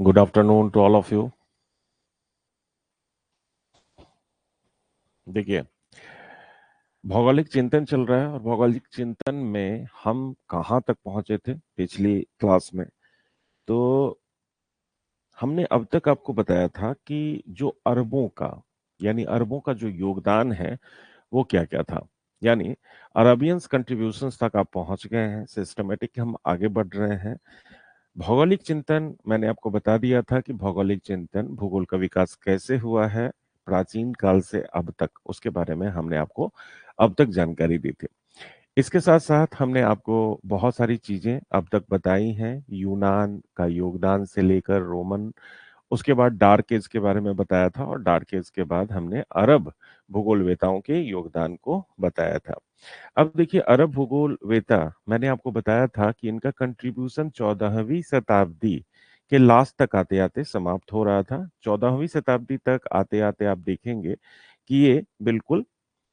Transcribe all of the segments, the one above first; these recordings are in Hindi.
Good afternoon to all of you. देखिए, भौगोलिक चिंतन चल रहा है और भौगोलिक चिंतन में हम कहाँ तक पहुंचे थे पिछली क्लास में। तो हमने अब तक आपको बताया था कि जो अरबों का यानी अरबों का जो योगदान है वो क्या क्या था। यानी अरबियंस कंट्रीब्यूशंस तक आप पहुंच गए हैं। सिस्टमेटिक हम आगे बढ़ रहे हैं। भौगोलिक चिंतन मैंने आपको बता दिया था कि भौगोलिक चिंतन भूगोल का विकास कैसे हुआ है प्राचीन काल से अब तक, उसके बारे में हमने आपको अब तक जानकारी दी थी। इसके साथ साथ हमने आपको बहुत सारी चीजें अब तक बताई हैं, यूनान का योगदान से लेकर रोमन, उसके बाद डार्क एज के बारे में बताया था और डार्क एज के बाद हमने अरब भूगोलवेताओं के योगदान को बताया था। अब देखिए, अरब भूगोलवेता मैंने आपको बताया था कि इनका कंट्रीब्यूशन 14वीं शताब्दी के लास्ट तक आते आते समाप्त हो रहा था। 14वीं शताब्दी तक आते आते आप देखेंगे कि ये बिल्कुल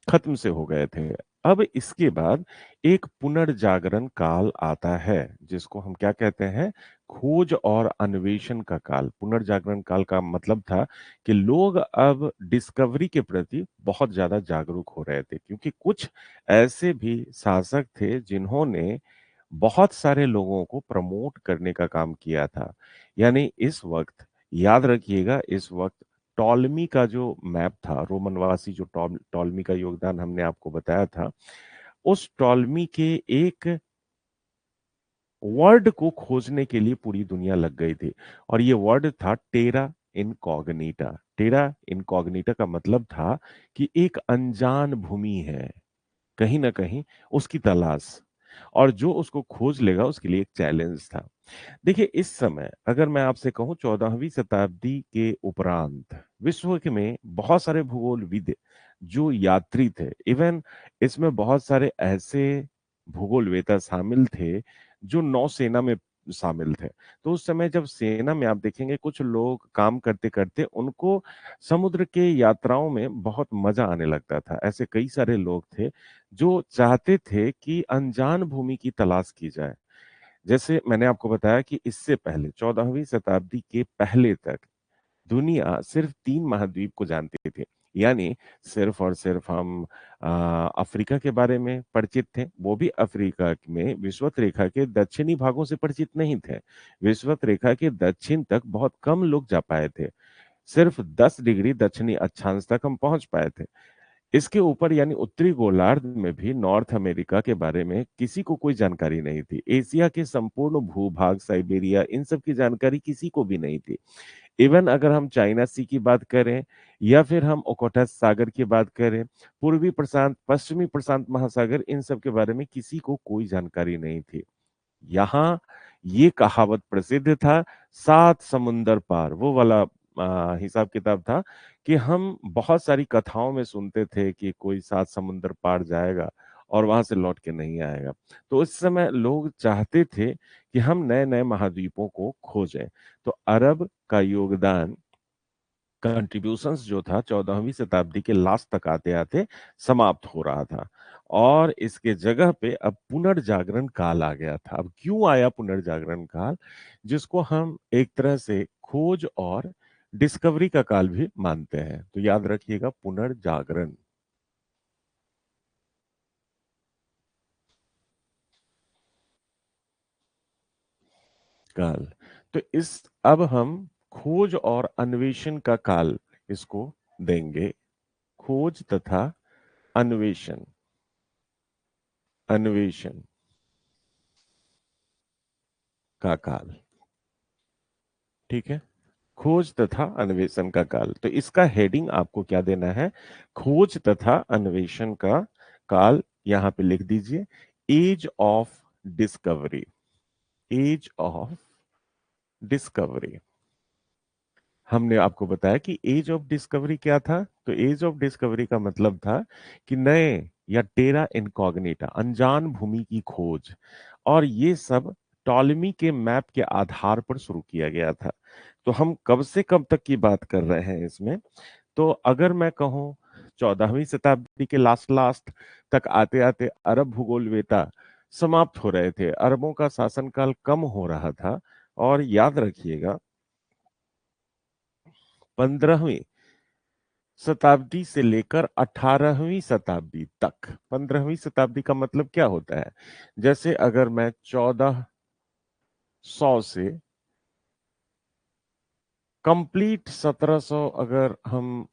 खत्म से हो गए थे। अब इसके बाद एक पुनर्जागरण काल आता है जिसको हम क्या कहते हैं, खोज और अन्वेषण का काल। पुनर्जागरण काल का मतलब था कि लोग अब डिस्कवरी के प्रति बहुत ज्यादा जागरूक हो रहे थे, क्योंकि कुछ ऐसे भी शासक थे जिन्होंने बहुत सारे लोगों को प्रमोट करने का काम किया था। यानी इस वक्त, याद रखिएगा, इस वक्त टॉलमी का जो मैप था, रोमनवासी जो टॉलमी का योगदान हमने आपको बताया था, उस टॉलमी के एक वर्ड को खोजने के लिए पूरी दुनिया लग गई थी। और ये वर्ड था टेरा इनकॉग्निटा। टेरा इनकॉग्निटा का मतलब था कि एक अनजान भूमि है, कहीं ना कहीं उसकी तलाश, और जो उसको खोज लेगा उसके लिए एक चैलेंज था। देखिए, इस समय अगर मैं आपसे कहूं 14वीं शताब्दी के उपरांत विश्व के में बहुत सारे भूगोलविद जो यात्री थे, इवन इसमें बहुत सारे ऐसे भूगोलवेता शामिल थे जो नौसेना में शामिल थे। तो उस समय जब सेना में आप देखेंगे कुछ लोग काम करते करते उनको समुद्र के यात्राओं में बहुत मजा आने लगता था। ऐसे कई सारे लोग थे जो चाहते थे कि अनजान भूमि की तलाश की जाए। जैसे मैंने आपको बताया कि इससे पहले 14वीं शताब्दी के पहले तक दुनिया सिर्फ 3 महाद्वीप को जानती थी। यानी सिर्फ और सिर्फ हम अफ्रीका के बारे में परिचित थे, वो भी अफ्रीका में विषुवत रेखा के दक्षिणी भागों से परिचित नहीं थे। विषुवत रेखा के दक्षिण तक बहुत कम लोग जा पाए थे। सिर्फ 10 डिग्री दक्षिणी अक्षांश तक हम पहुंच पाए थे। इसके ऊपर यानी उत्तरी गोलार्ध में भी नॉर्थ अमेरिका के बारे में किसी को कोई जानकारी नहीं थी। एशिया के संपूर्ण भूभाग, साइबेरिया, इन सब की जानकारी किसी को भी नहीं थी। इवन अगर हम चाइना सी की बात करें या फिर हम ओकोटस सागर की बात करें, पूर्वी प्रशांत, पश्चिमी प्रशांत महासागर, इन सब के बारे में किसी को कोई जानकारी नहीं थी। यहाँ ये कहावत प्रसिद्ध था, 7 समुंदर पार, वो वाला हिसाब किताब था कि हम बहुत सारी कथाओं में सुनते थे कि कोई 7 समुंदर पार जाएगा और वहां से लौट के नहीं आएगा। तो उस समय लोग चाहते थे कि हम नए नए महाद्वीपों को खोजें। तो अरब का योगदान, कंट्रीब्यूशंस जो था 14वीं शताब्दी के लास्ट तक आते आते समाप्त हो रहा था। और इसके जगह पे अब पुनर्जागरण काल आ गया था। अब क्यों आया पुनर्जागरण काल, जिसको हम एक तरह से खोज और डिस्कवरी का काल भी मानते हैं। तो याद रखिएगा, पुनर्जागरण काल। तो इस अब हम खोज और अन्वेषण का काल इसको देंगे। खोज तथा अन्वेषण, अन्वेषण का काल। ठीक है, खोज तथा अन्वेषण का काल। तो इसका हेडिंग आपको क्या देना है, खोज तथा अन्वेषण का काल। यहां पे लिख दीजिए, age of discovery. Age of discovery. हमने आपको बताया कि एज ऑफ डिस्कवरी क्या था। तो एज ऑफ डिस्कवरी का मतलब था कि नए या टेरा इनकॉग्निटा, अनजान भूमि की खोज। और ये सब टॉलमी के मैप के आधार पर शुरू किया गया था। तो हम कब से कब तक की बात कर रहे हैं इसमें। तो अगर मैं कहूँ 14वीं शताब्दी के लास्ट लास्ट तक आते आते अरब भूगोलवेता समाप्त हो रहे थे, अरबों का शासनकाल कम हो रहा था। और याद रखिएगा, 15वीं शताब्दी से लेकर 18वीं शताब्दी तक। 15वीं शताब्दी का मतलब क्या होता है? जैसे अगर मैं 1400 से कंप्लीट 1700, अगर हम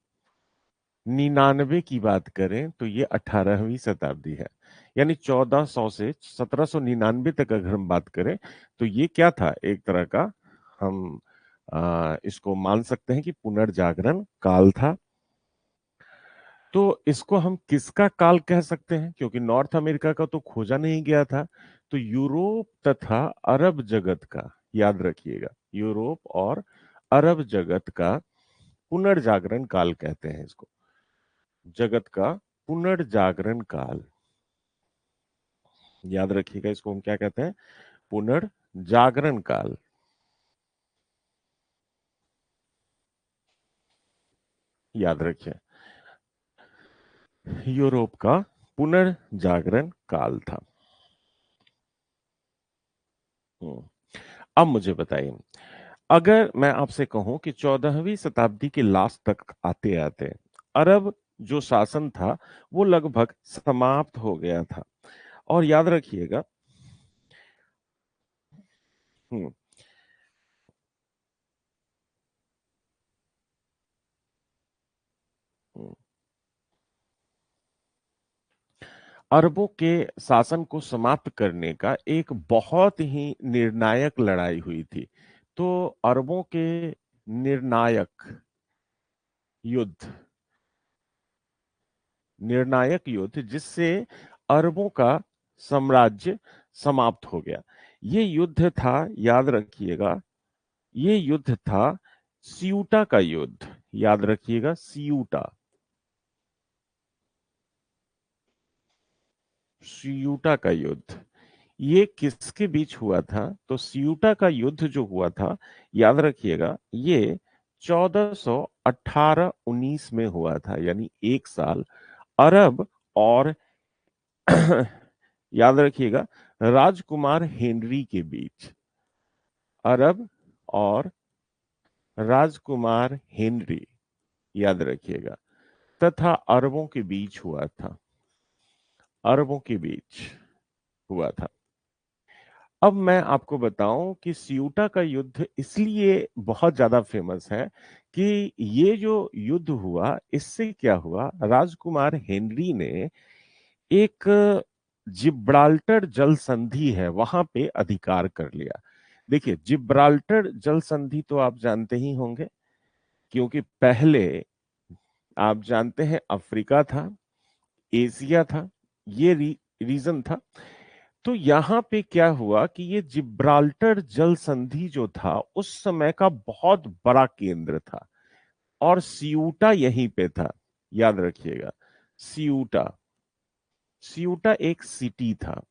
99 की बात करें तो ये 18वीं शताब्दी है। यानी 1400 से 1799 तक अगर हम बात करें तो ये क्या था, एक तरह का हम इसको मान सकते हैं कि पुनर्जागरण काल था। तो इसको हम किसका काल कह सकते हैं? क्योंकि नॉर्थ अमेरिका का तो खोजा नहीं गया था, तो यूरोप तथा अरब जगत का, याद रखिएगा, यूरोप और अरब जगत का पुनर्जागरण काल कहते हैं इसको। जगत का पुनर्जागरण काल, याद रखिएगा, इसको हम क्या कहते हैं? पुनर्जागरण काल। याद रखिए, यूरोप का पुनर्जागरण काल था। अब मुझे बताइए, अगर मैं आपसे कहूं कि 14वीं शताब्दी के लास्ट तक आते आते अरब जो शासन था वो लगभग समाप्त हो गया था। और याद रखिएगा, हम्म, हम्म, अरबों के शासन को समाप्त करने का एक बहुत ही निर्णायक लड़ाई हुई थी। तो अरबों के निर्णायक युद्ध, निर्णायक युद्ध जिससे अरबों का साम्राज्य समाप्त हो गया, ये युद्ध था, याद रखिएगा, ये युद्ध था सियूटा का युद्ध। याद रखिएगा, सियूटा, सियूटा का युद्ध। ये किसके बीच हुआ था? तो सियूटा का युद्ध जो हुआ था, याद रखिएगा, ये 1418-19 में हुआ था, यानी एक साल अरब और याद रखिएगा, राजकुमार हेनरी के बीच, अरब और राजकुमार हेनरी, याद रखिएगा, तथा अरबों के बीच हुआ था, अरबों के बीच हुआ था। अब मैं आपको बताऊं कि सियूटा का युद्ध इसलिए बहुत ज्यादा फेमस है कि ये जो युद्ध हुआ, इससे क्या हुआ, राजकुमार हेनरी ने एक जिब्राल्टर जल संधि है वहां पे अधिकार कर लिया। देखिए, जिब्राल्टर जल संधि तो आप जानते ही होंगे, क्योंकि पहले आप जानते हैं अफ्रीका था, एशिया था, ये रीजन था। तो यहाँ पे क्या हुआ कि ये जिब्राल्टर जल संधि जो था उस समय का बहुत बड़ा केंद्र था, और सियूटा यहीं पे था। याद रखिएगा, सियूटा, सियूटा एक सिटी था,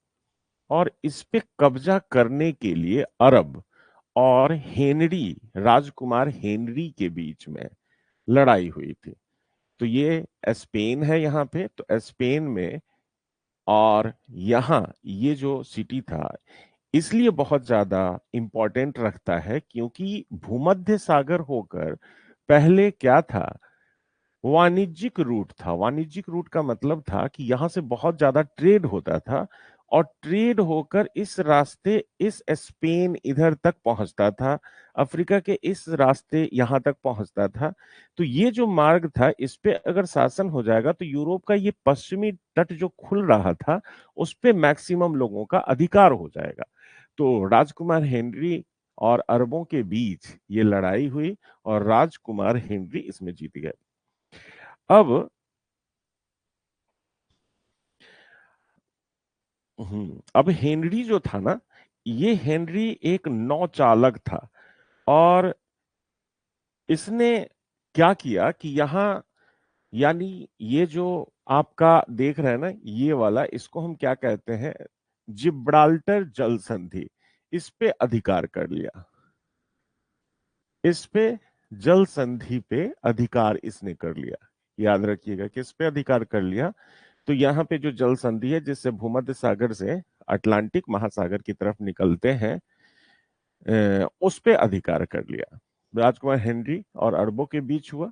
और इस पे कब्जा करने के लिए अरब और हेनरी, राजकुमार हेनरी के बीच में लड़ाई हुई थी। तो ये स्पेन है यहाँ पे, तो स्पेन में, और यहाँ ये जो सिटी था इसलिए बहुत ज्यादा इंपॉर्टेंट रखता है क्योंकि भूमध्य सागर होकर पहले क्या था, वाणिज्यिक रूट था। वाणिज्यिक रूट का मतलब था कि यहां से बहुत ज्यादा ट्रेड होता था, और ट्रेड होकर इस रास्ते, इस स्पेन इधर तक पहुंचता था, अफ्रीका के इस रास्ते यहां तक पहुंचता था। तो ये जो मार्ग था, इस पे अगर शासन हो जाएगा तो यूरोप का ये पश्चिमी तट जो खुल रहा था उस पे मैक्सिमम लोगों का अधिकार हो जाएगा। तो राजकुमार हेनरी और अरबों के बीच ये लड़ाई हुई, और राजकुमार हेनरी इसमें जीत गए। अब अब हेनरी जो था ना, ये हेनरी एक नौचालक था, और इसने क्या किया कि यहाँ, यानी ये जो आपका देख रहे हैं ना, ये वाला, इसको हम क्या कहते हैं, जिब्राल्टर जल संधि, इस पे अधिकार कर लिया, इस पे जल संधि पे अधिकार इसने कर लिया। याद रखिएगा, किस पे अधिकार कर लिया? तो यहाँ पे जो जल संधि है जिससे भूमध्य सागर से अटलांटिक महासागर की तरफ निकलते हैं, उस पे अधिकार कर लिया। राजकुमार हेनरी और अरबों के बीच हुआ।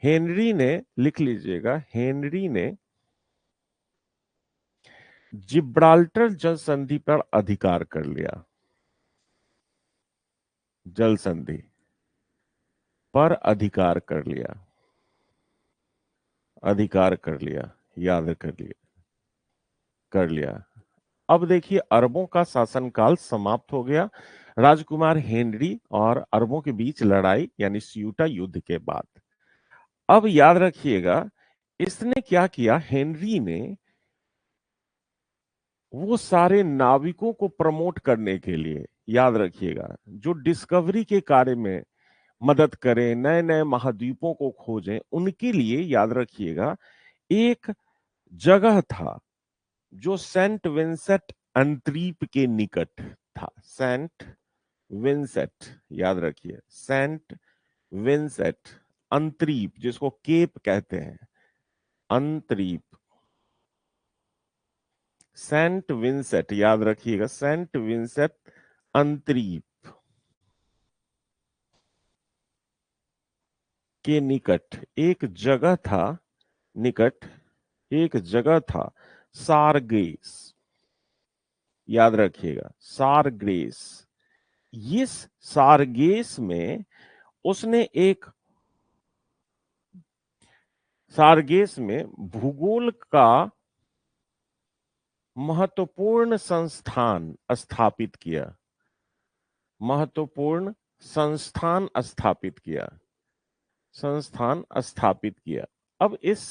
हेनरी ने, लिख लीजिएगा, हेनरी ने जिब्राल्टर जल संधि पर अधिकार कर लिया। जल संधि पर अधिकार कर लिया, अधिकार कर लिया, याद कर लिया, कर लिया। अब देखिए अरबों का शासनकाल समाप्त हो गया राजकुमार हेनरी और अरबों के बीच लड़ाई यानी सियूटा युद्ध के बाद। अब याद रखिएगा इसने क्या किया, हेनरी ने वो सारे नाविकों को प्रमोट करने के लिए, याद रखिएगा, जो डिस्कवरी के कार्य में मदद करें, नए नए महाद्वीपों को खोजें, उनके लिए याद रखिएगा एक जगह था जो सेंट विंसेंट अंतरीप के निकट था। सेंट विंसेंट, याद रखिए, सेंट विंसेंट अंतरीप, जिसको केप कहते हैं, अंतरीप, सेंट विंसेंट, याद रखिएगा, सेंट विंसेंट अंतरीप के निकट एक जगह था, निकट एक जगह था सारगेस, याद रखिएगा, सारग्रेस। इस सारगेस में उसने एक, सारगेस में भूगोल का महत्वपूर्ण संस्थान स्थापित किया, महत्वपूर्ण संस्थान स्थापित किया, संस्थान स्थापित किया। अब इस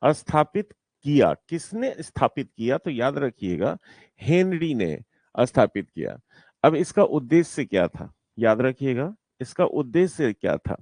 स्थापित किया, किसने स्थापित किया, तो याद रखिएगा हेनरी ने स्थापित किया। अब इसका उद्देश्य क्या था, याद रखिएगा, इसका उद्देश्य क्या था।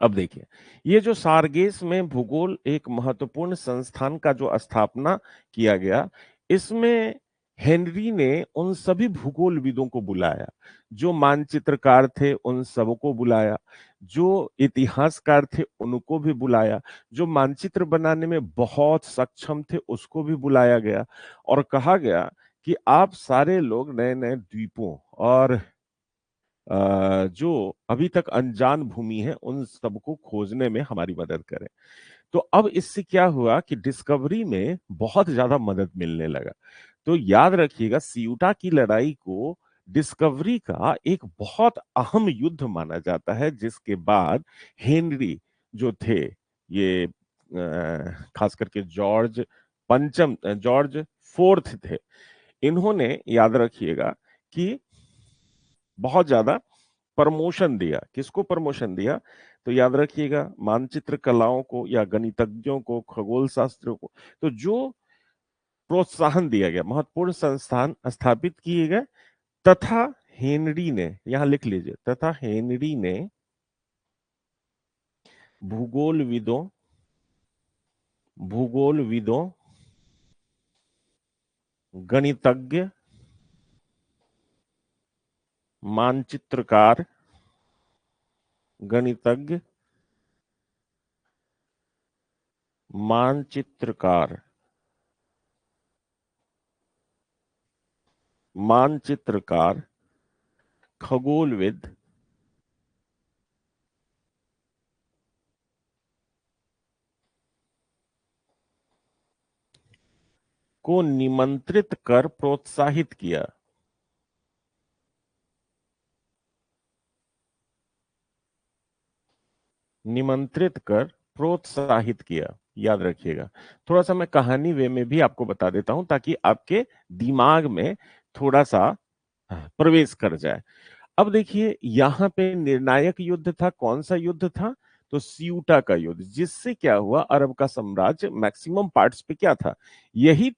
अब देखिए ये जो सारगेस में भूगोल एक महत्वपूर्ण संस्थान का जो स्थापना किया गया, इसमें हेनरी ने उन सभी भूगोलविदों को बुलाया, जो मानचित्रकार थे उन सबको बुलाया, जो इतिहासकार थे उनको भी बुलाया, जो मानचित्र बनाने में बहुत सक्षम थे उसको भी बुलाया गया, और कहा गया कि आप सारे लोग नए नए द्वीपों और जो अभी तक अनजान भूमि है उन सबको खोजने में हमारी मदद करें। तो अब इससे क्या हुआ कि डिस्कवरी में बहुत ज्यादा मदद मिलने लगा। तो याद रखिएगा सियूटा की लड़ाई को डिस्कवरी का एक बहुत अहम युद्ध माना जाता है, जिसके बाद हेनरी जो थे, ये खास करके जॉर्ज पंचम, जॉर्ज फोर्थ थे, इन्होंने याद रखिएगा कि बहुत ज्यादा प्रमोशन दिया। किसको प्रमोशन दिया, तो याद रखिएगा मानचित्र कलाओं को या गणितज्ञों को, खगोल शास्त्रियों को, तो जो प्रोत्साहन दिया गया, महत्वपूर्ण संस्थान स्थापित किए गए, तथा हेनरी ने, यहां लिख लीजिए, तथा हेनरी ने भूगोलविदों, भूगोलविदों, गणितज्ञ, मानचित्रकार, गणितज्ञ, मानचित्रकार, मानचित्रकार, खगोलविद, को निमंत्रित कर प्रोत्साहित किया। निमंत्रित कर प्रोत्साहित किया, याद रखिएगा। थोड़ा सा मैं कहानी वे में भी आपको बता देता हूं ताकि आपके दिमाग में थोड़ा सा प्रवेश कर जाए। अब देखिए यहां पे निर्णायक युद्ध था, कौन सा युद्ध था, तो सियूटा का युद्ध, जिससे क्या हुआ, अरब का साम्राज्य मैक्सिमम पार्ट्स पे क्या था, यही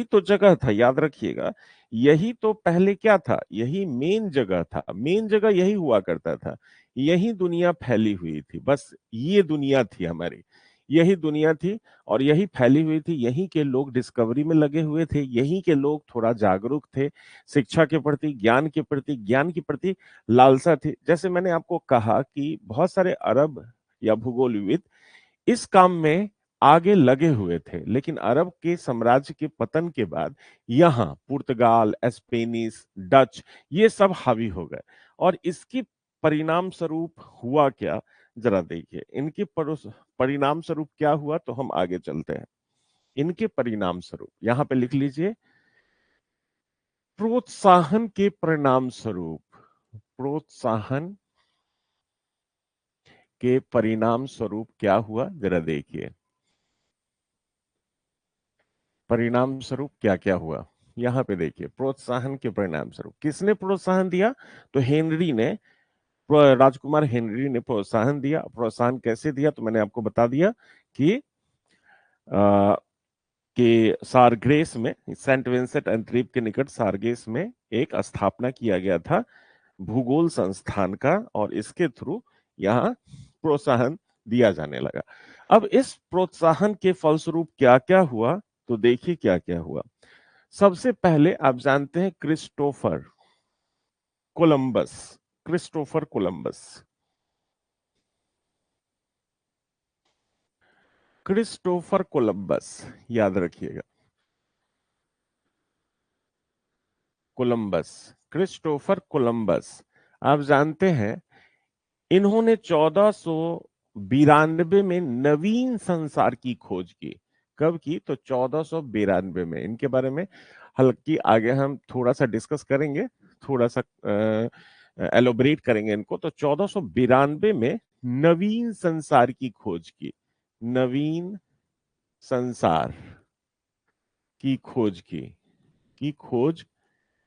तो जगह था, याद रखिएगा, यही तो पहले क्या था, यही मेन जगह था, मेन जगह यही हुआ करता था, यही दुनिया फैली हुई थी, बस ये दुनिया थी हमारी, यही दुनिया थी और यही फैली हुई थी, यहीं के लोग डिस्कवरी में लगे हुए थे, यहीं के लोग थोड़ा जागरूक थे, शिक्षा के प्रति, ज्ञान के प्रति, ज्ञान के प्रति लालसा थी। जैसे मैंने आपको कहा कि बहुत सारे अरब या भूगोलविद इस काम में आगे लगे हुए थे, लेकिन अरब के साम्राज्य के पतन के बाद यहाँ पुर्तगाल, स्पेनिश, डच ये सब हावी हो गए। और इसकी परिणाम स्वरूप हुआ क्या, जरा देखिए। इनके परिणाम स्वरूप क्या हुआ, तो हम आगे चलते हैं। इनके परिणाम स्वरूप यहां पे लिख लीजिए, प्रोत्साहन के परिणाम स्वरूप, प्रोत्साहन के परिणाम स्वरूप क्या हुआ, जरा देखिए। परिणाम स्वरूप क्या क्या हुआ, यहां पे देखिए। प्रोत्साहन के परिणाम स्वरूप किसने प्रोत्साहन दिया, तो हेनरी ने, राजकुमार हेनरी ने प्रोत्साहन दिया। प्रोत्साहन कैसे दिया, तो मैंने आपको बता दिया कि आ, कि सारग्रेस में, सेंट विंसेंट एंड ट्रीप के निकट सारगेस में एक स्थापना किया गया था भूगोल संस्थान का, और इसके थ्रू यहाँ प्रोत्साहन दिया जाने लगा। अब इस प्रोत्साहन के फलस्वरूप क्या क्या हुआ, तो देखिए क्या क्या हुआ। सबसे पहले आप जानते हैं Christopher Columbus, Christopher Columbus, Christopher Columbus, याद रखिएगा, कोलंबस, क्रिस्टोफर कोलंबस। आप जानते हैं इन्होंने 1492 में नवीन संसार की खोज की। कब की, तो 1492 में। इनके बारे में हल्की आगे हम थोड़ा सा डिस्कस करेंगे, थोड़ा सा एलोबरेट करेंगे इनको। तो 1492 में नवीन संसार की खोज की, नवीन संसार की खोज की खोज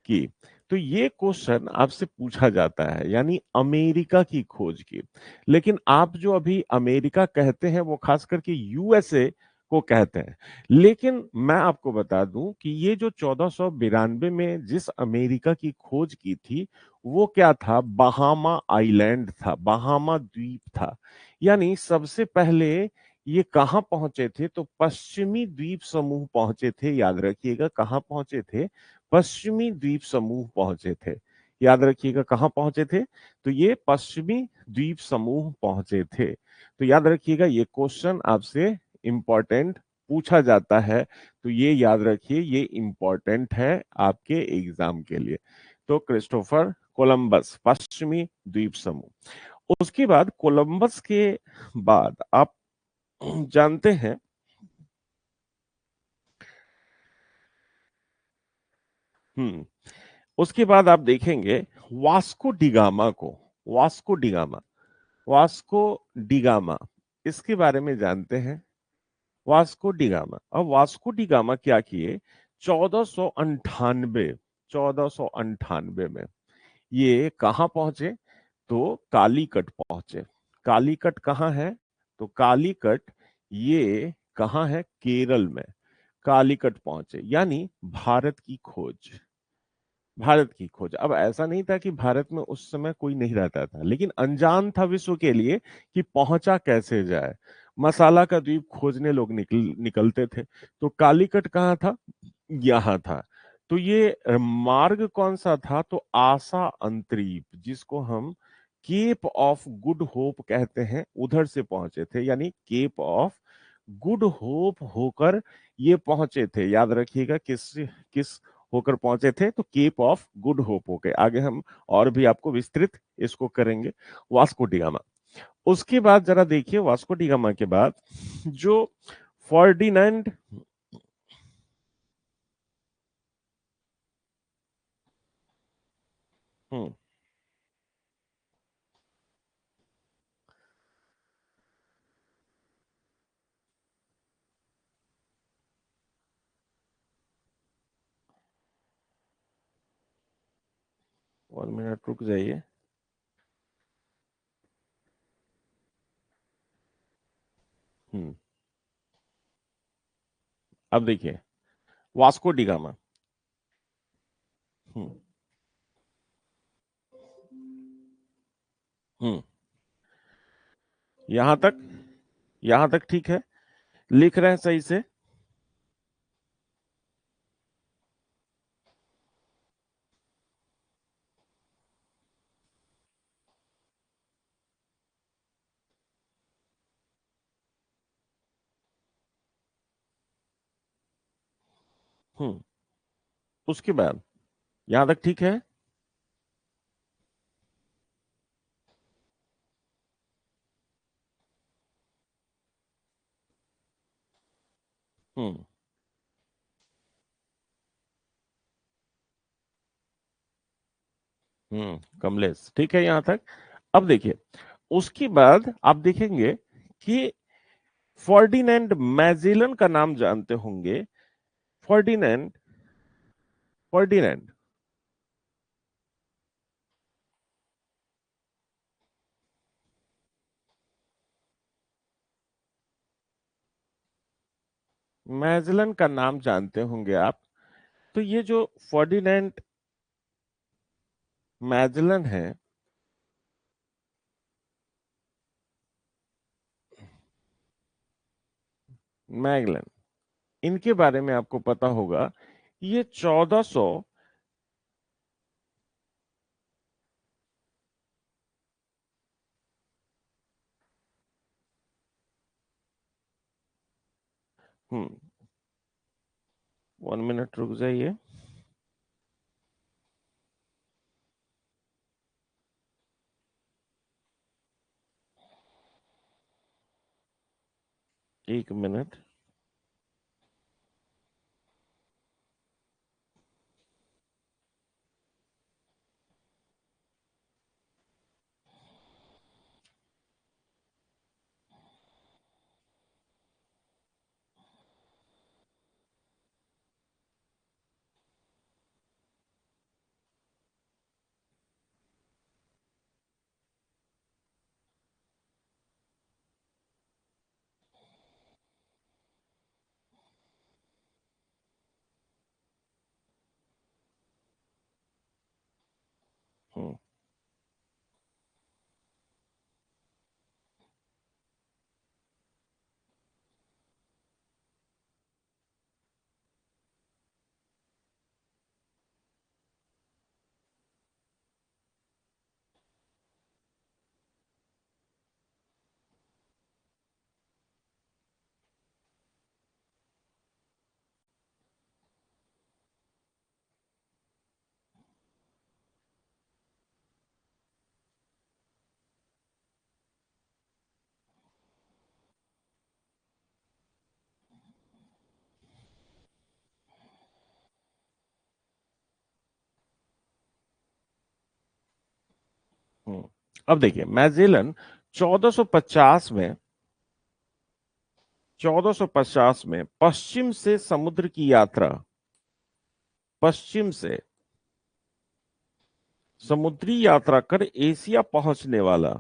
की। तो ये क्वेश्चन आपसे पूछा जाता है, यानी अमेरिका की खोज की। लेकिन आप जो अभी अमेरिका कहते हैं वो खास करके यूएसए को कहते हैं। लेकिन मैं आपको बता दूं कि ये जो 1492 में जिस अमेरिका की खोज की थी, वो क्या था, बहामा आइलैंड था, बहामा द्वीप था। यानी सबसे पहले ये कहाँ पहुंचे थे, तो पश्चिमी द्वीप समूह पहुंचे थे। याद रखिएगा, कहाँ पहुंचे थे, पश्चिमी द्वीप समूह पहुंचे थे। याद रखिएगा, कहां पहुंचे थे, तो ये पश्चिमी द्वीप समूह पहुंचे थे। तो याद रखिएगा, ये क्वेश्चन आपसे इंपॉर्टेंट पूछा जाता है, तो ये याद रखिए, ये इंपॉर्टेंट है आपके एग्जाम के लिए। तो क्रिस्टोफर कोलंबस, पश्चिमी द्वीप समूह। उसके बाद कोलंबस के बाद आप जानते हैं, हम्म, उसके बाद आप देखेंगे वास्को डिगामा को। वास्को डिगामा, वास्को डिगामा, इसके बारे में जानते हैं। वास्को डिगामा, अब वास्को डिगामा क्या किए, 1498, 1498 में ये कहां पहुंचे, तो कालीकट पहुंचे। कालीकट कहाँ है, तो कालीकट ये कहाँ है, केरल में। कालीकट पहुंचे, यानी भारत की खोज, भारत की खोज। अब ऐसा नहीं था कि भारत में उस समय कोई नहीं रहता था, लेकिन अनजान था विश्व के लिए कि पहुंचा कैसे जाए। मसाला का द्वीप खोजने लोग निकलते थे। तो कालीकट कहाँ था, यहाँ था। तो ये मार्ग कौन सा था, तो आशा अंतरीप, जिसको हम केप ऑफ गुड होप कहते हैं, उधर से पहुंचे थे। यानी केप ऑफ गुड होप होकर ये पहुंचे थे। याद रखिएगा, किस किस होकर पहुंचे थे, तो केप ऑफ गुड होप होके। आगे हम और भी आपको विस्तृत इसको करेंगे। वास्को डिगामा, उसके बाद जरा देखिए, वास्को डिगामा के बाद जो फर्डिनेंड, हम्म, 1 मिनट रुक जाइए। हम्म, अब देखिए वास्को डिगामा, हम्म, हम्म, यहां तक, यहां तक ठीक है, लिख रहे हैं सही से। हम्म। उसके बाद यहां तक ठीक है। हम्म। कमलेश ठीक है यहां तक। अब देखिए, उसके बाद आप देखेंगे कि फर्डिनेंड मैजेलन का नाम जानते होंगे। फर्डिनेंड, फर्डिनेंड मैजेलन का नाम जानते होंगे आप। तो ये जो फर्डिनेंड मैजेलन है, मैगलन, इनके बारे में आपको पता होगा। ये 1400, हम्म, 1 मिनट रुक जाइए। एक मिनट। हम्म। हम्म। अब देखिए, मैजेलन 1450 में, 1450 में पश्चिम से समुद्र की यात्रा, पश्चिम से समुद्री यात्रा कर एशिया पहुंचने वाला,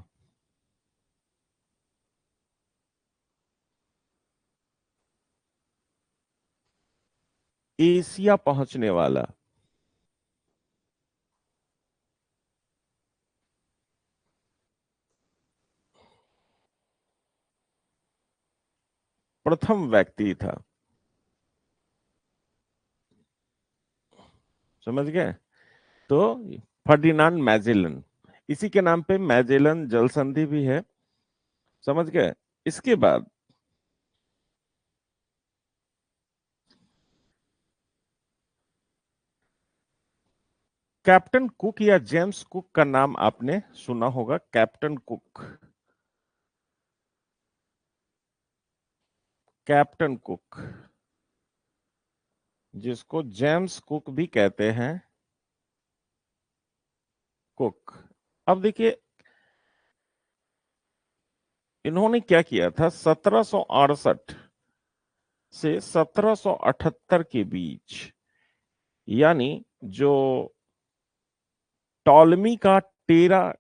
एशिया पहुंचने वाला प्रथम व्यक्ति था। समझ गए? तो फर्डिनांड मैजेलन, इसी के नाम पे मैजेलन जल संधि भी है। समझ गए? इसके बाद कैप्टन कुक या जेम्स कुक का नाम आपने सुना होगा, कैप्टन कुक, कैप्टन कुक, जिसको जेम्स कुक भी कहते हैं, कुक। अब देखिए, इन्होंने क्या किया था, 1768 से 1778 के बीच, यानी जो टॉलमी का टेरा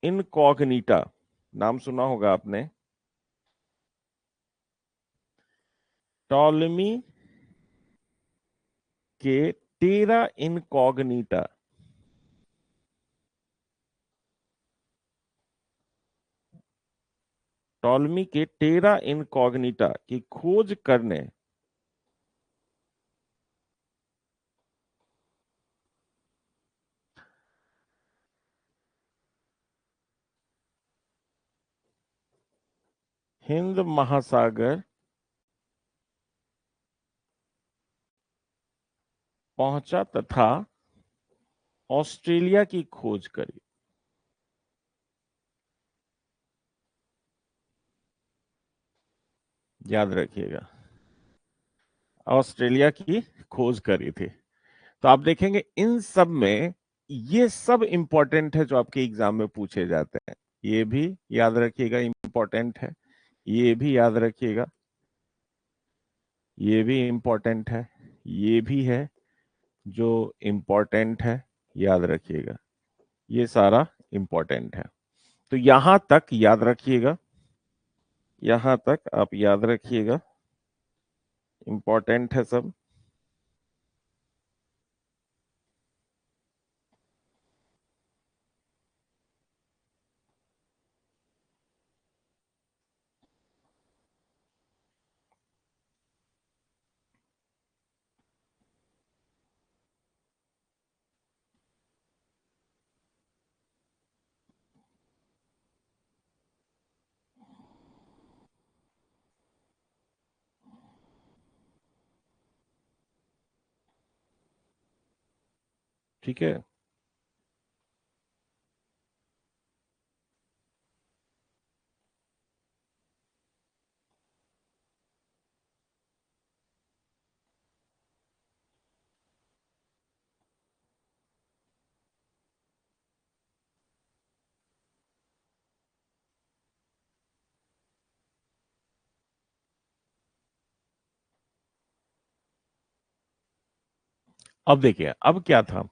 इनकॉग्निटा, नाम सुना होगा आपने, टॉलमी के टेरा इनकॉग्निटा, टॉलमी के टेरा इनकॉग्निटा की खोज करने हिंद महासागर पहुंचा तथा ऑस्ट्रेलिया की खोज करी। याद रखिएगा, ऑस्ट्रेलिया की खोज करी थी। तो आप देखेंगे इन सब में ये सब इंपॉर्टेंट है जो आपके एग्जाम में पूछे जाते हैं। ये भी याद रखिएगा इंपॉर्टेंट है, ये भी याद रखिएगा, ये भी इंपॉर्टेंट है, ये भी है जो इंपॉर्टेंट है, याद रखिएगा। ये सारा इंपॉर्टेंट है। तो यहां तक याद रखिएगा, यहां तक आप याद रखिएगा, इंपॉर्टेंट है सब। ठीक है। अब देखिए, अब क्या था,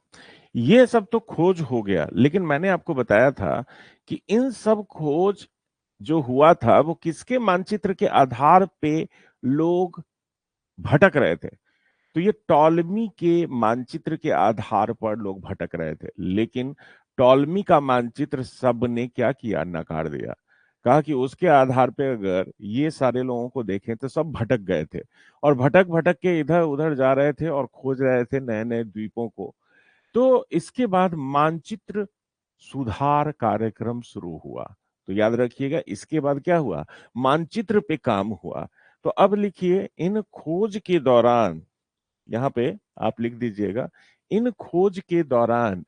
ये सब तो खोज हो गया, लेकिन मैंने आपको बताया था कि इन सब खोज जो हुआ था वो किसके मानचित्र के आधार पे लोग भटक रहे थे। तो ये टॉलमी के मानचित्र के आधार पर लोग भटक रहे थे, लेकिन टॉलमी का मानचित्र सबने क्या किया, नकार दिया। कहा कि उसके आधार पे अगर ये सारे लोगों को देखें तो सब भटक गए थे, और भटक भटक के इधर उधर जा रहे थे और खोज रहे थे नए नए द्वीपों को। तो इसके बाद मानचित्र सुधार कार्यक्रम शुरू हुआ। तो याद रखिएगा, इसके बाद क्या हुआ, मानचित्र पे काम हुआ। तो अब लिखिए, इन खोज के दौरान, यहां पे आप लिख दीजिएगा, इन खोज के दौरान,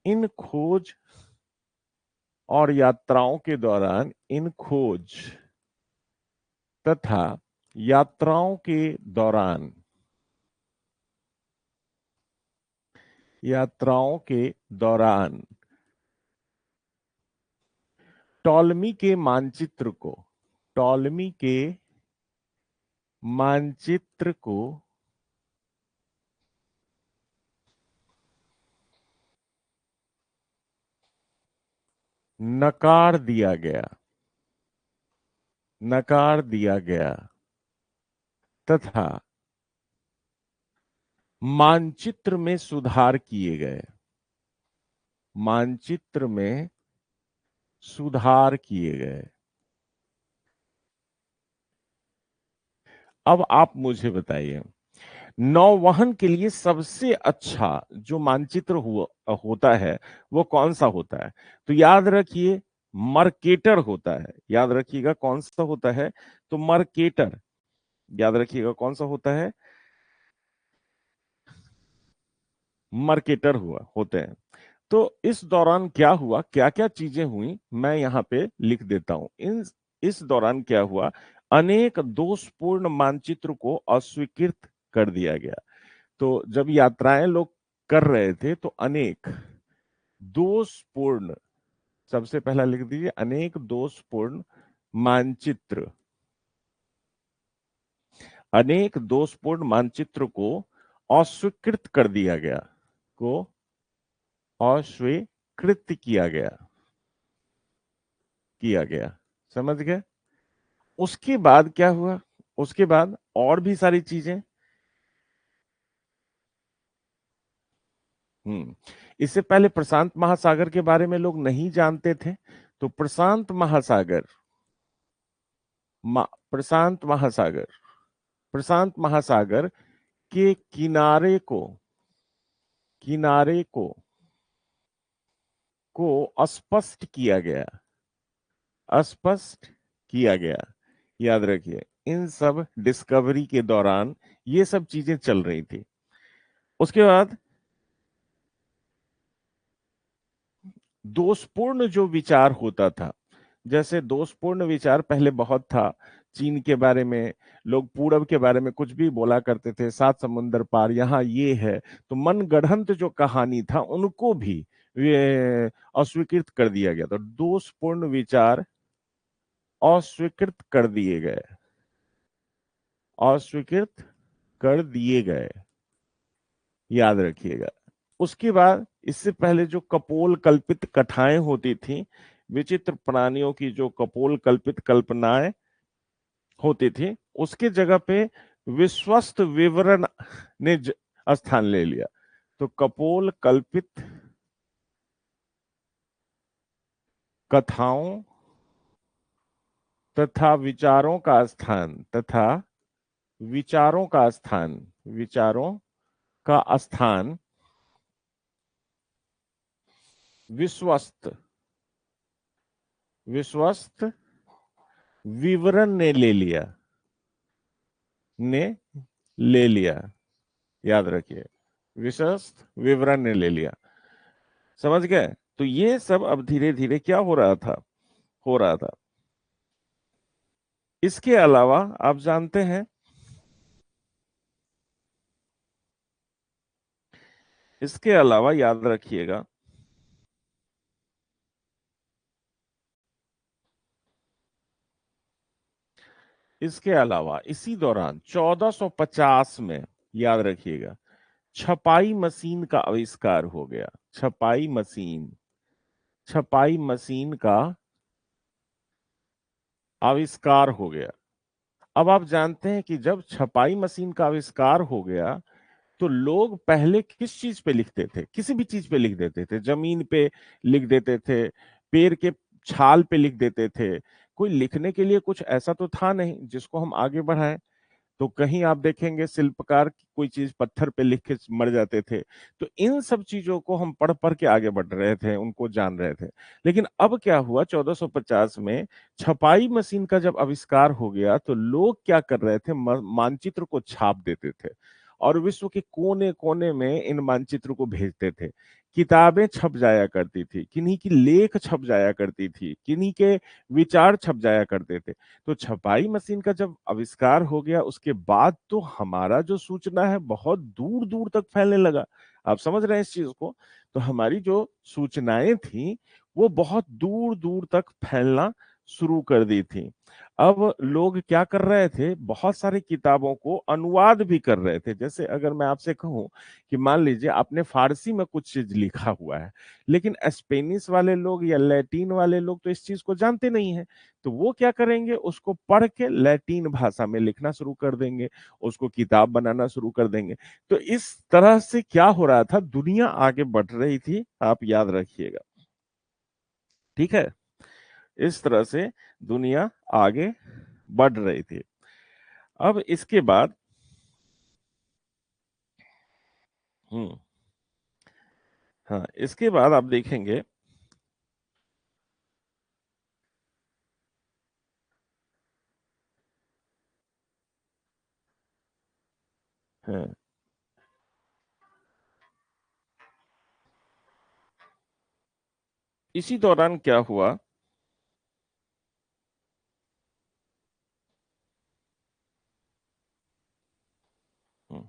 इन खोज और यात्राओं के दौरान, इन खोज तथा यात्राओं के दौरान, यात्राओं के दौरान टॉलमी के मानचित्र को, टॉलमी के मानचित्र को नकार दिया गया, नकार दिया गया तथा मानचित्र में सुधार किए गए, मानचित्र में सुधार किए गए। अब आप मुझे बताइए, नौवहन के लिए सबसे अच्छा जो मानचित्र होता है वो कौन सा होता है? तो याद रखिए, मर्केटर होता है। याद रखिएगा कौन सा होता है, तो मर्केटर। याद रखिएगा कौन सा होता है, मर्केटर हुआ होते हैं। तो इस दौरान क्या हुआ, क्या क्या चीजें हुई, मैं यहाँ पे लिख देता हूं। इस दौरान क्या हुआ, अनेक दोषपूर्ण मानचित्र को अस्वीकृत कर दिया गया। तो जब यात्राएं लोग कर रहे थे तो अनेक दोषपूर्ण, सबसे पहला लिख दीजिए, अनेक दोषपूर्ण मानचित्र, अनेक दोषपूर्ण मानचित्र को अस्वीकृत कर दिया गया, को अस्वीकृत किया गया। समझ गए? उसके बाद क्या हुआ, उसके बाद और भी सारी चीजें। इससे पहले प्रशांत महासागर के बारे में लोग नहीं जानते थे। तो प्रशांत महासागर, प्रशांत महासागर, प्रशांत महासागर के किनारे को, किनारे को स्पष्ट किया गया, स्पष्ट किया गया। याद रखिए, इन सब डिस्कवरी के दौरान ये सब चीजें चल रही थी। उसके बाद दोषपूर्ण जो विचार होता था, जैसे दोषपूर्ण विचार पहले बहुत था। चीन के बारे में, लोग पूरब के बारे में कुछ भी बोला करते थे, सात समुंदर पार यहाँ ये है, तो मनगढ़ंत जो कहानी था उनको भी ये अस्वीकृत कर दिया गया। तो दोषपूर्ण विचार अस्वीकृत कर दिए गए, अस्वीकृत कर दिए गए, याद रखिएगा। उसके बाद इससे पहले जो कपोल कल्पित कथाएं होती थी, विचित्र प्राणियों की जो कपोल कल्पित कल्पनाएं होती थी, उसके जगह पे विश्वस्त विवरण ने स्थान ले लिया। तो कपोल कल्पित कथाओं तथा विचारों का स्थान, तथा विचारों का स्थान, विचारों का स्थान विश्वस्त विश्वस्त विवरण ने ले लिया, ने ले लिया, याद रखिए, विश्वस्त विवरण ने ले लिया। समझ गए? तो ये सब अब धीरे धीरे क्या हो रहा था, हो रहा था। इसके अलावा आप जानते हैं, इसके अलावा याद रखिएगा, इसके अलावा इसी दौरान 1450 में, याद रखिएगा, छपाई मशीन का आविष्कार हो गया। छपाई मशीन, छपाई मशीन का आविष्कार हो गया। अब आप जानते हैं कि जब छपाई मशीन का आविष्कार हो गया, तो लोग पहले किस चीज पे लिखते थे? किसी भी चीज पे लिख देते थे, जमीन पे लिख देते थे, पेड़ के छाल पे लिख देते थे। कोई लिखने के लिए कुछ ऐसा तो था नहीं जिसको हम आगे बढ़ाएं। तो कहीं आप देखेंगे शिल्पकार कोई चीज पत्थर पे लिख के मर जाते थे। तो इन सब चीजों को हम पढ़ पढ़ के आगे बढ़ रहे थे, उनको जान रहे थे। लेकिन अब क्या हुआ, 1450 में छपाई मशीन का जब आविष्कार हो गया, तो लोग क्या कर रहे थे, मानचित्र को छाप देते थे और विश्व के कोने कोने में इन मानचित्र को भेजते थे। किताबें छप जाया करती थी, किन्हीं की लेख छप जाया करती थी, किन्हीं के विचार छप जाया करते थे। तो छपाई मशीन का जब आविष्कार हो गया, उसके बाद तो हमारा जो सूचना है बहुत दूर दूर तक फैलने लगा। आप समझ रहे हैं इस चीज को? तो हमारी जो सूचनाएं थी वो बहुत दूर दूर तक फैलना शुरू कर दी थी। अब लोग क्या कर रहे थे, बहुत सारी किताबों को अनुवाद भी कर रहे थे। जैसे अगर मैं आपसे कहूं कि मान लीजिए आपने फारसी में कुछ चीज लिखा हुआ है, लेकिन स्पेनिश वाले लोग या लैटिन वाले लोग तो इस चीज को जानते नहीं है। तो वो क्या करेंगे, उसको पढ़ के लैटिन भाषा में लिखना शुरू कर देंगे, उसको किताब बनाना शुरू कर देंगे। तो इस तरह से क्या हो रहा था, दुनिया आगे बढ़ रही थी, आप याद रखिएगा। ठीक है, इस तरह से दुनिया आगे बढ़ रही थी। अब इसके बाद हम्म हाँ, इसके बाद आप देखेंगे, हाँ, इसी दौरान क्या हुआ, हम्म,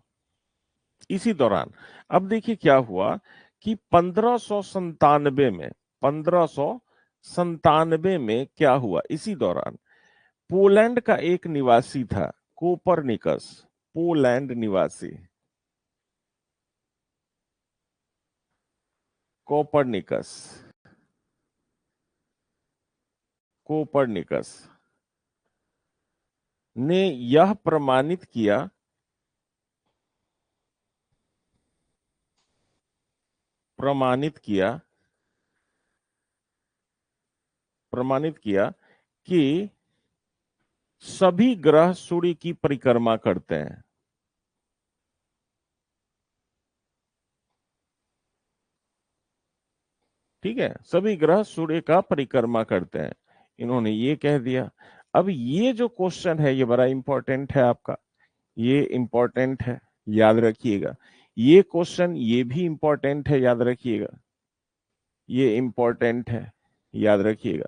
इसी दौरान अब देखिए क्या हुआ कि 1597 में, 1597 में क्या हुआ, इसी दौरान पोलैंड का एक निवासी था, कोपरनिकस, पोलैंड निवासी, कोपरनिकस, कोपरनिकस ने यह प्रमाणित किया, प्रमाणित किया, प्रमाणित किया कि सभी ग्रह सूर्य की परिक्रमा करते हैं। ठीक है, सभी ग्रह सूर्य का परिक्रमा करते हैं, इन्होंने ये कह दिया। अब ये जो क्वेश्चन है ये बड़ा इंपॉर्टेंट है आपका, ये इंपॉर्टेंट है, याद रखिएगा। ये क्वेश्चन ये भी इंपॉर्टेंट है, याद रखिएगा, ये इंपॉर्टेंट है, याद रखिएगा।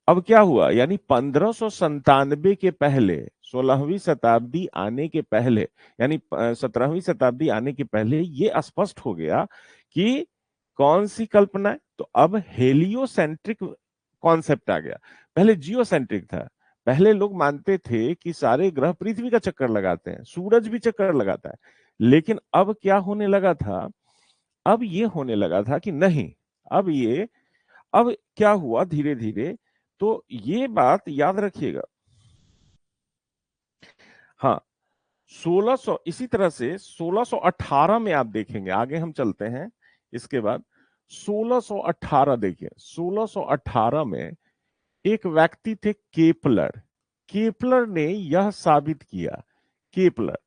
अब क्या हुआ, यानी 1597 के पहले, 16वीं शताब्दी आने के पहले, यानी 17वीं शताब्दी आने के पहले ये स्पष्ट हो गया कि कौन सी कल्पना है। तो अब हेलियोसेंट्रिक कॉन्सेप्ट आ गया। पहले जियोसेंट्रिक था। पहले लोग मानते थे कि सारे ग्रह पृथ्वी का चक्कर लगाते हैं, सूरज भी चक्कर लगाता है। लेकिन अब क्या होने लगा था, अब ये होने लगा था कि नहीं, अब ये, अब क्या हुआ धीरे धीरे, तो ये बात याद रखिएगा। हाँ, 1600, इसी तरह से 1618 में आप देखेंगे, आगे हम चलते हैं इसके बाद। 1618 देखिए, 1618 में एक व्यक्ति थे केपलर। केपलर ने यह साबित किया, केपलर,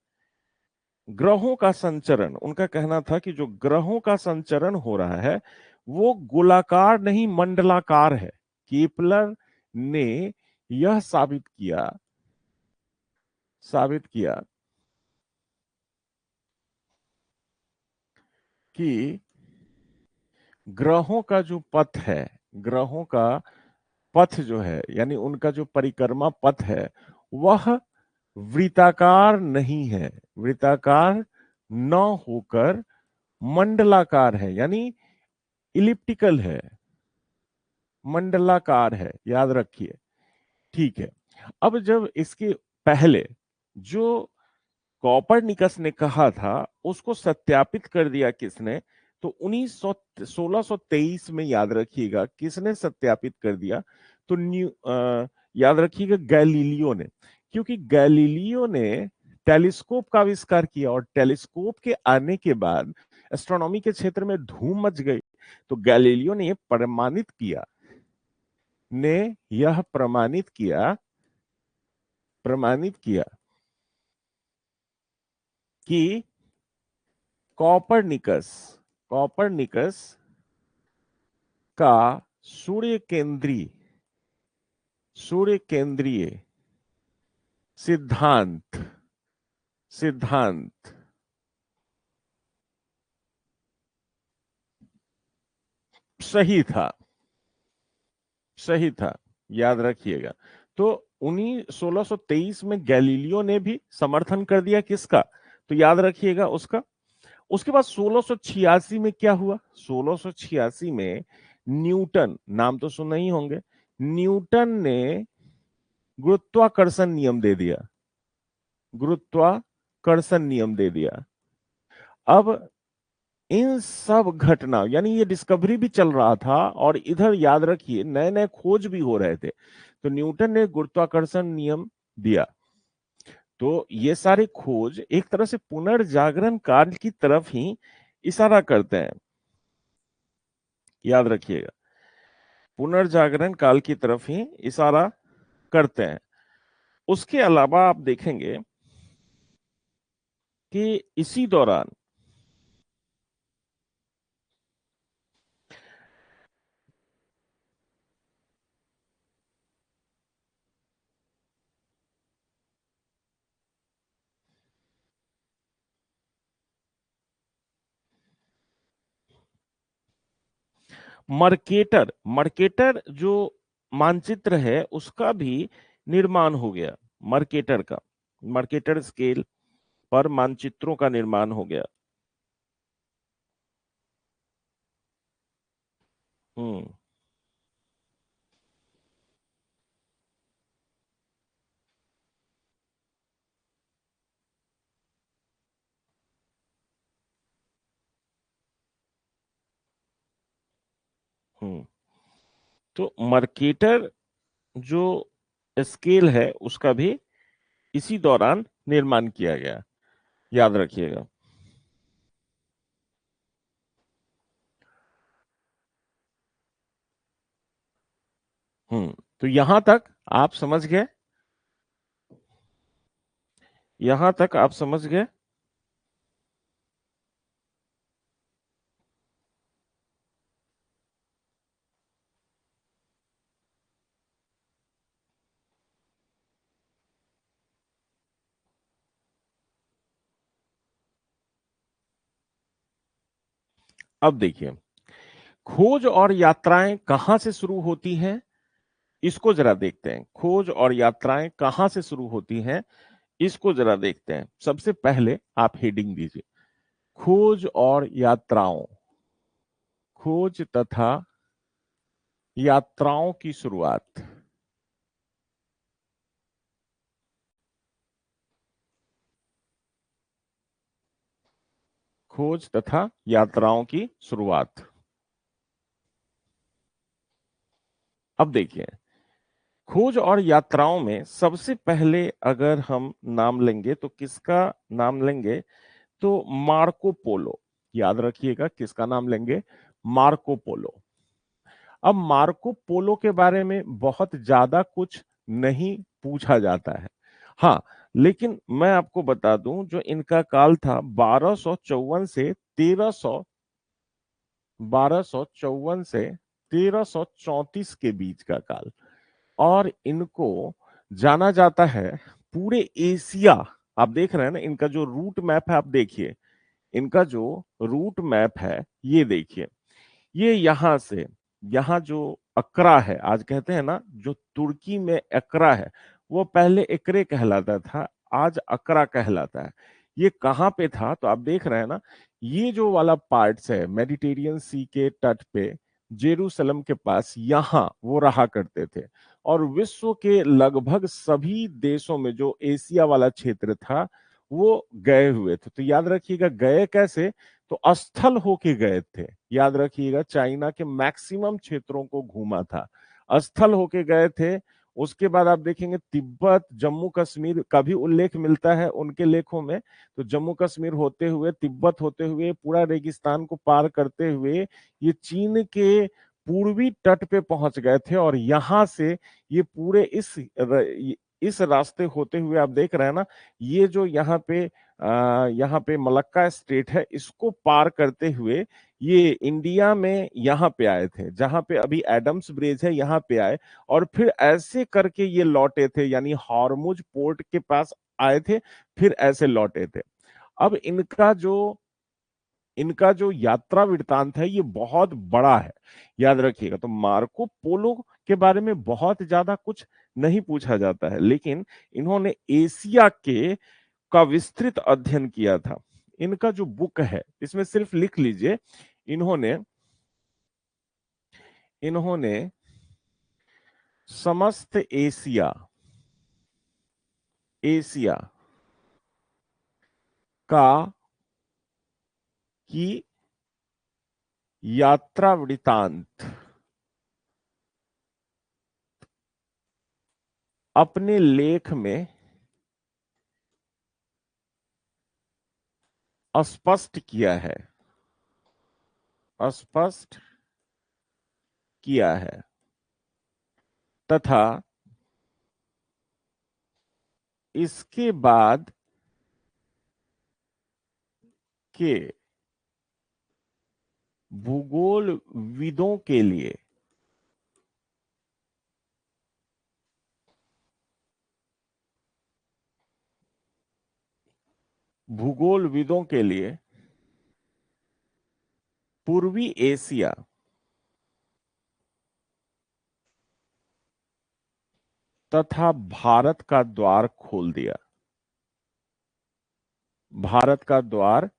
ग्रहों का संचरण, उनका कहना था कि जो ग्रहों का संचरण हो रहा है वो गोलाकार नहीं मंडलाकार है। केपलर ने यह साबित किया कि ग्रहों का जो पथ है, ग्रहों का पथ जो है, यानी उनका जो परिक्रमा पथ है, वह वृत्ताकार नहीं है, वृत्ताकार न होकर मंडलाकार है, यानी इलिप्टिकल है, मंडलाकार है, याद रखिए। ठीक है। अब जब इसके पहले जो कॉपरनिकस ने कहा था उसको सत्यापित कर दिया किसने, तो 1623 में, याद रखिएगा, किसने सत्यापित कर दिया, तो याद रखिएगा गैलीलियो ने। क्योंकि गैलीलियो ने टेलीस्कोप का आविष्कार किया और टेलीस्कोप के आने के बाद एस्ट्रोनॉमी के क्षेत्र में धूम मच गई। तो गैलीलियो ने ने यह प्रमाणित किया कि कॉपरनिकस कॉपरनिकस का सूर्य केंद्रीय सिद्धांत सिद्धांत सही था, सही था, याद रखिएगा। तो 1623 में गैलीलियो ने भी समर्थन कर दिया किसका, तो याद रखिएगा उसका। उसके बाद 1686 में क्या हुआ, 1686 में न्यूटन, नाम तो सुना ही होंगे, न्यूटन ने गुरुत्वाकर्षण नियम दे दिया, गुरुत्वाकर्षण नियम दे दिया। अब इन सब घटना, यानी ये डिस्कवरी भी चल रहा था और इधर याद रखिए नए नए खोज भी हो रहे थे। तो न्यूटन ने गुरुत्वाकर्षण नियम दिया। तो ये सारे खोज एक तरह से पुनर्जागरण काल की तरफ ही इशारा करते हैं, याद रखिएगा, पुनर्जागरण काल की तरफ ही इशारा करते हैं। उसके अलावा आप देखेंगे कि इसी दौरान मर्केटर मर्केटर जो मानचित्र है उसका भी निर्माण हो गया, मर्केटर का, मर्केटर स्केल पर मानचित्रों का निर्माण हो गया। हम्म। हम्म। तो मर्केटर जो स्केल है उसका भी इसी दौरान निर्माण किया गया, याद रखिएगा। तो यहां तक आप समझ गए, यहां तक आप समझ गए। अब देखिए, खोज और यात्राएं कहां से शुरू होती हैं, इसको जरा देखते हैं। खोज और यात्राएं कहां से शुरू होती हैं, इसको जरा देखते हैं। सबसे पहले आप हेडिंग दीजिए, खोज और यात्राओं, खोज तथा यात्राओं की शुरुआत। खोज तथा यात्राओं की शुरुआत। अब देखिए, खोज और यात्राओं में सबसे पहले अगर हम नाम लेंगे तो किसका नाम लेंगे, तो मार्को पोलो। याद रखिएगा, किसका नाम लेंगे, मार्को पोलो। अब मार्को पोलो के बारे में बहुत ज्यादा कुछ नहीं पूछा जाता है। हाँ, लेकिन मैं आपको बता दूं, जो इनका काल था 1254 से 1334 के बीच का काल, और इनको जाना जाता है पूरे एशिया। आप देख रहे हैं ना, इनका जो रूट मैप है, आप देखिए, इनका जो रूट मैप है ये देखिए। ये यहां से, यहाँ जो अकरा है, आज कहते हैं ना, जो तुर्की में अकरा है, वो पहले एकरे कहलाता था, आज अकरा कहलाता है। ये कहाँ पे था, तो आप देख रहे हैं ना, ये जो वाला पार्ट्स है मेडिटेरियन सी के तट पे, जेरूसलम के पास, यहाँ वो रहा करते थे। और विश्व के लगभग सभी देशों में जो एशिया वाला क्षेत्र था, वो गए हुए थे। तो याद रखिएगा, गए कैसे, तो स्थल होके गए थे। याद रखिएगा, चाइना के मैक्सिमम क्षेत्रों को घूमा था, स्थल होके गए थे। उसके बाद आप देखेंगे तिब्बत, जम्मू कश्मीर का भी उल्लेख मिलता है उनके लेखों में। तो जम्मू कश्मीर होते हुए, तिब्बत होते हुए, पूरा रेगिस्तान को पार करते हुए ये चीन के पूर्वी तट पे पहुंच गए थे। और यहां से ये पूरे इस रास्ते होते हुए, आप देख रहे हैं ना, ये जो यहाँ पे मलक्का स्टेट है, इसको पार करते हुए ये इंडिया में यहाँ पे आए थे, जहां पे अभी एडम्स ब्रिज है, यहाँ पे आए। और फिर ऐसे करके ये लौटे थे, यानी हॉर्मुज पोर्ट के पास आए थे, फिर ऐसे लौटे थे। अब इनका जो यात्रा वृत्तांत है, ये बहुत बड़ा है। याद रखिएगा, तो मार्को पोलो के बारे में बहुत ज्यादा कुछ नहीं पूछा जाता है, लेकिन इन्होंने एशिया के का विस्तृत अध्ययन किया था। इनका जो बुक है, इसमें सिर्फ लिख लीजिए, इन्होंने इन्होंने समस्त एशिया एशिया का की यात्रा वृत्तांत अपने लेख में स्पष्ट किया है, स्पष्ट किया है, तथा इसके बाद के भूगोलविदों के लिए भूगोलविदों के लिए पूर्वी एशिया तथा भारत का द्वार खोल दिया, भारत का द्वार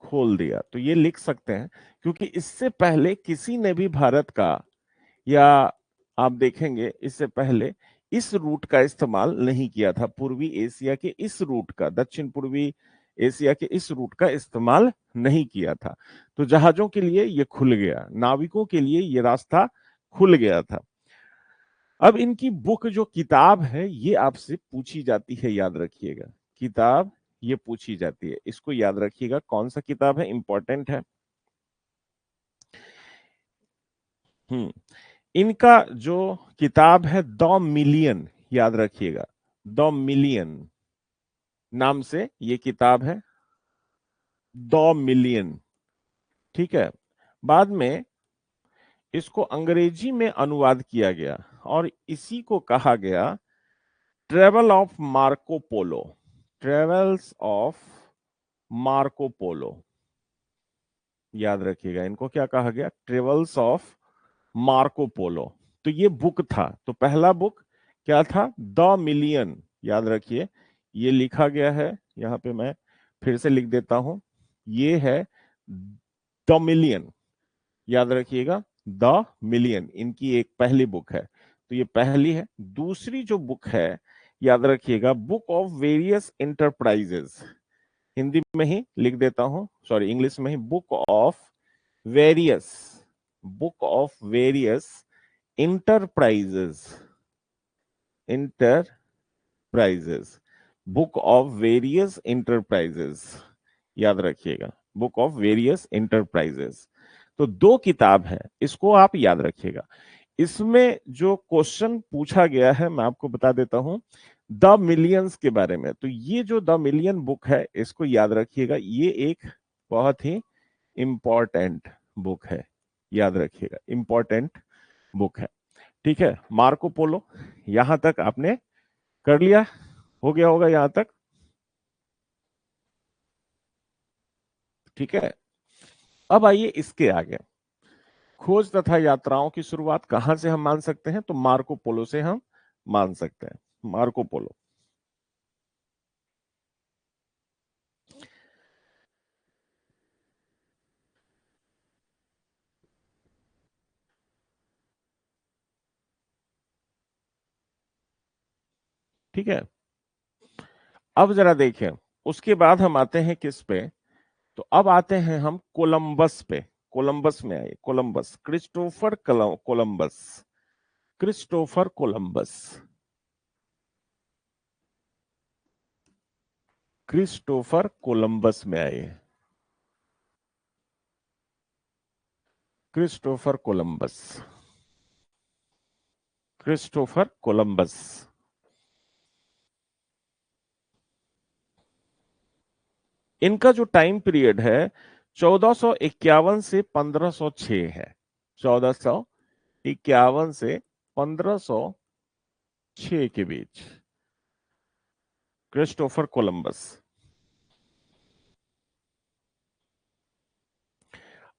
खोल दिया। तो ये लिख सकते हैं, क्योंकि इससे पहले किसी ने भी भारत का, या आप देखेंगे इससे पहले इस रूट का इस्तेमाल नहीं किया था। पूर्वी एशिया के इस रूट का, दक्षिण पूर्वी एशिया के इस रूट का इस्तेमाल नहीं किया था। तो जहाजों के लिए ये खुल गया, नाविकों के लिए ये रास्ता खुल गया था। अब इनकी बुक, जो किताब है, ये आपसे पूछी जाती है, याद रखिएगा, किताब ये पूछी जाती है, इसको याद रखिएगा, कौन सा किताब है, इंपॉर्टेंट है। हम्म इनका जो किताब है, द मिलियन, याद रखिएगा, द मिलियन नाम से ये किताब है, द मिलियन। ठीक है, बाद में इसको अंग्रेजी में अनुवाद किया गया, और इसी को कहा गया travel of Marco Polo, travels of Marco Polo. याद रखिएगा, इनको क्या कहा गया, ट्रेवल्स ऑफ मार्को पोलो। तो ये बुक था, तो पहला बुक क्या था, द मिलियन। याद रखिए, ये लिखा गया है, यहां पे मैं फिर से लिख देता हूं, ये है द मिलियन। याद रखिएगा, द मिलियन इनकी एक पहली बुक है, तो ये पहली है। दूसरी जो बुक है, याद रखिएगा, book of various enterprises, Hindi में ही लिख देता हूं, सॉरी इंग्लिश में ही, book of various, book of various enterprises, enterprises, book of various enterprises. याद रखिएगा, बुक ऑफ वेरियस इंटरप्राइजेस। तो दो किताब है, इसको आप याद रखिएगा। इसमें जो क्वेश्चन पूछा गया है मैं आपको बता देता हूं, द मिलियंस के बारे में। तो ये जो द मिलियन बुक है, इसको याद रखिएगा, ये एक बहुत ही इंपॉर्टेंट बुक है। याद रखिएगा, इंपॉर्टेंट बुक है। ठीक है, मार्को पोलो यहां तक आपने कर लिया, हो गया होगा यहां तक। ठीक है, अब आइए इसके आगे, खोज तथा यात्राओं की शुरुआत कहां से हम मान सकते हैं, तो मार्को पोलो से हम मान सकते हैं। मार्को पोलो, ठीक है। अब जरा देखें, उसके बाद हम आते हैं किस पे, तो अब आते हैं हम कोलंबस पे। कोलंबस में आइए, Columbus, Christopher Columbus, Christopher Columbus, Christopher Columbus में आइए, क्रिस्टोफर कोलंबस, क्रिस्टोफर कोलंबस। इनका जो टाइम पीरियड है 1451 से 1506 है, 1451 से 1506 के बीच, क्रिस्टोफर कोलंबस।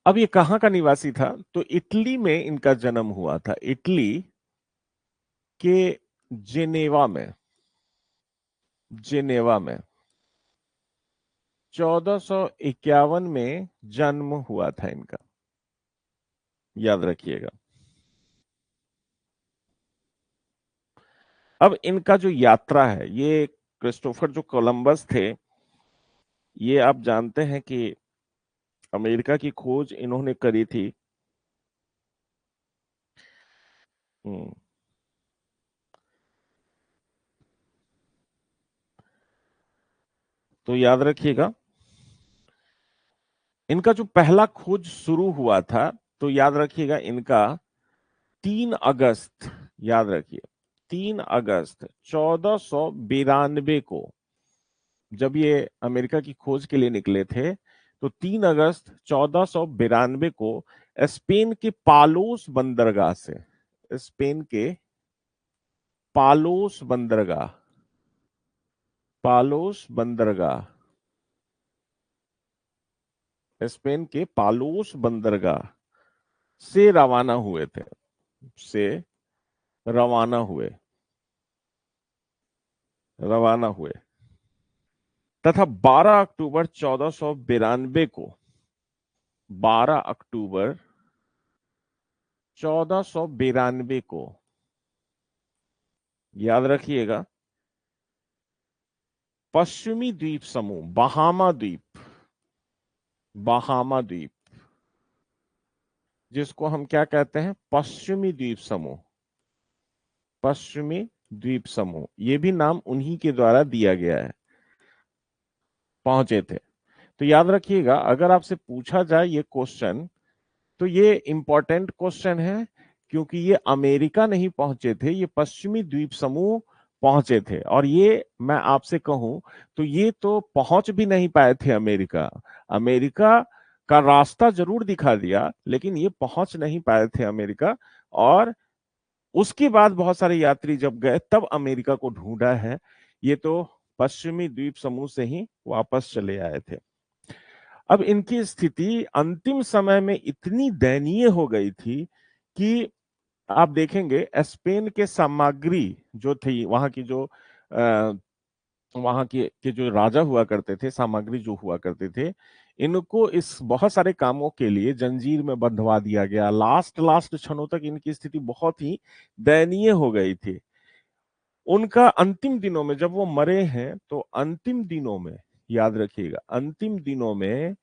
अब ये कहां का निवासी था, तो इटली में इनका जन्म हुआ था, इटली के जेनेवा में, जेनेवा में 1451 में जन्म हुआ था इनका। याद रखिएगा। अब इनका जो यात्रा है, ये क्रिस्टोफर जो कोलंबस थे, ये आप जानते हैं कि अमेरिका की खोज इन्होंने करी थी। हम्म, तो याद रखिएगा, इनका जो पहला खोज शुरू हुआ था, तो याद रखिएगा इनका 3 अगस्त, याद रखिए 3 अगस्त 1492 को, जब ये अमेरिका की खोज के लिए निकले थे, तो 3 अगस्त 1492 को स्पेन के पालोस बंदरगाह से, स्पेन के पालोस बंदरगाह, पालोस बंदरगाह, स्पेन के पालोस बंदरगाह से रवाना हुए थे, से रवाना हुए, रवाना हुए, तथा 12 अक्टूबर 1492 को, 12 अक्टूबर 1492 को, याद रखिएगा, पश्चिमी द्वीप समूह बहामा द्वीप, बहामा द्वीप, जिसको हम क्या कहते हैं, पश्चिमी द्वीप समूह, पश्चिमी द्वीप समूह, ये भी नाम उन्हीं के द्वारा दिया गया है, पहुंचे थे। तो याद रखिएगा, अगर आपसे पूछा जाए ये क्वेश्चन, तो ये इंपॉर्टेंट क्वेश्चन है, क्योंकि ये अमेरिका नहीं पहुंचे थे, ये पश्चिमी द्वीप समूह पहुंचे थे। और ये मैं आपसे कहूं, तो ये तो पहुंच भी नहीं पाए थे अमेरिका, अमेरिका का रास्ता जरूर दिखा दिया, लेकिन ये पहुंच नहीं पाए थे अमेरिका। और उसके बाद बहुत सारे यात्री जब गए, तब अमेरिका को ढूंढा है, ये तो पश्चिमी द्वीप समूह से ही वापस चले आए थे। अब इनकी स्थिति अंतिम समय में इतनी दयनीय हो गई थी कि आप देखेंगे स्पेन के सामग्री जो थी, वहां की जो वहां के जो राजा हुआ करते थे, सामग्री जो हुआ करते थे, इनको इस बहुत सारे कामों के लिए जंजीर में बंधवा दिया गया। लास्ट लास्ट क्षणों तक इनकी स्थिति बहुत ही दयनीय हो गई थी। उनका अंतिम दिनों में जब वो मरे हैं, तो अंतिम दिनों में याद रखिएगा, अंतिम दिनों में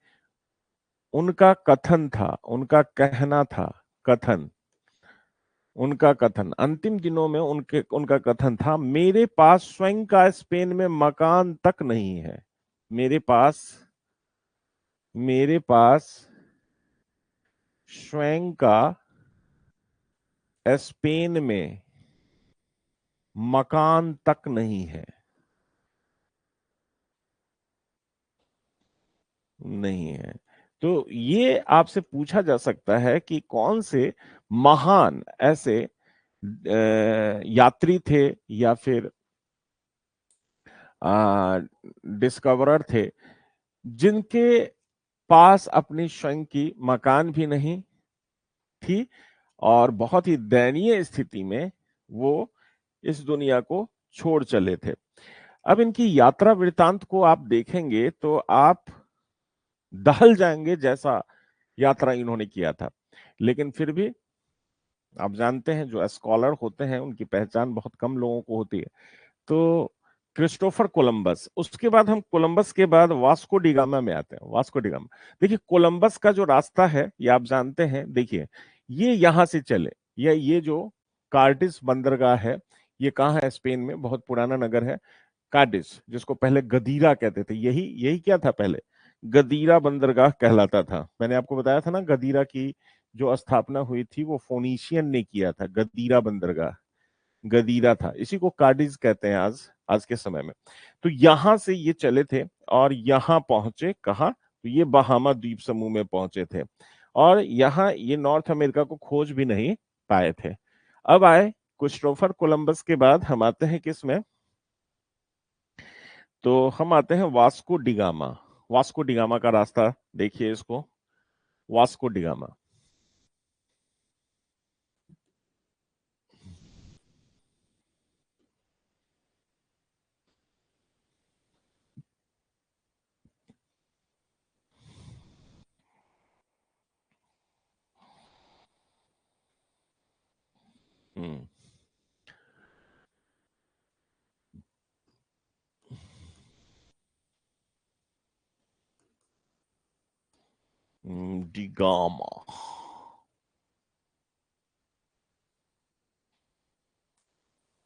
उनका कथन था, उनका कहना था, कथन, उनका कथन अंतिम दिनों में उनका कथन था, मेरे पास स्वयं का स्पेन में मकान तक नहीं है। मेरे पास स्वयं का स्पेन में मकान तक नहीं है। नहीं है। तो ये आपसे पूछा जा सकता है कि कौन से महान ऐसे यात्री थे या फिर डिस्कवरर थे जिनके पास अपनी स्वयं की मकान भी नहीं थी और बहुत ही दयनीय स्थिति में वो इस दुनिया को छोड़ चले थे। अब इनकी यात्रा वृतांत को आप देखेंगे तो आप दहल जाएंगे, जैसा यात्रा इन्होंने किया था। लेकिन फिर भी आप जानते हैं जो स्कॉलर होते हैं उनकी पहचान बहुत कम लोगों को होती है। तो क्रिस्टोफर कोलंबस, उसके बाद हम कोलंबस के बाद वास्को डिगामा में आते हैं। वास्को डिगामा, देखिए कोलंबस का जो रास्ता है ये आप जानते हैं, देखिए ये यहां से चले, ये जो कार्डिस बंदरगाह है, ये कहाँ है? स्पेन में, बहुत पुराना नगर है कार्डिस, जिसको पहले गदीरा कहते थे। यही यही क्या था पहले? गदीरा बंदरगाह कहलाता था। मैंने आपको बताया था ना, गदीरा की जो स्थापना हुई थी वो फोनीशियन ने किया था। गदीरा बंदरगाह गदीरा था, इसी को कार्डिज कहते हैं आज आज के समय में। तो यहां से ये चले थे और यहां पहुंचे, कहा? तो ये बहामा द्वीप समूह में पहुंचे थे और यहां ये नॉर्थ अमेरिका को खोज भी नहीं पाए थे। अब आए क्रिस्टोफर कोलंबस के बाद हम आते हैं किसमें? तो हम आते हैं वास्को डिगामा। वास्को डिगामा का रास्ता देखिए इसको, वास्को डिगामा। हम्म। डिगामा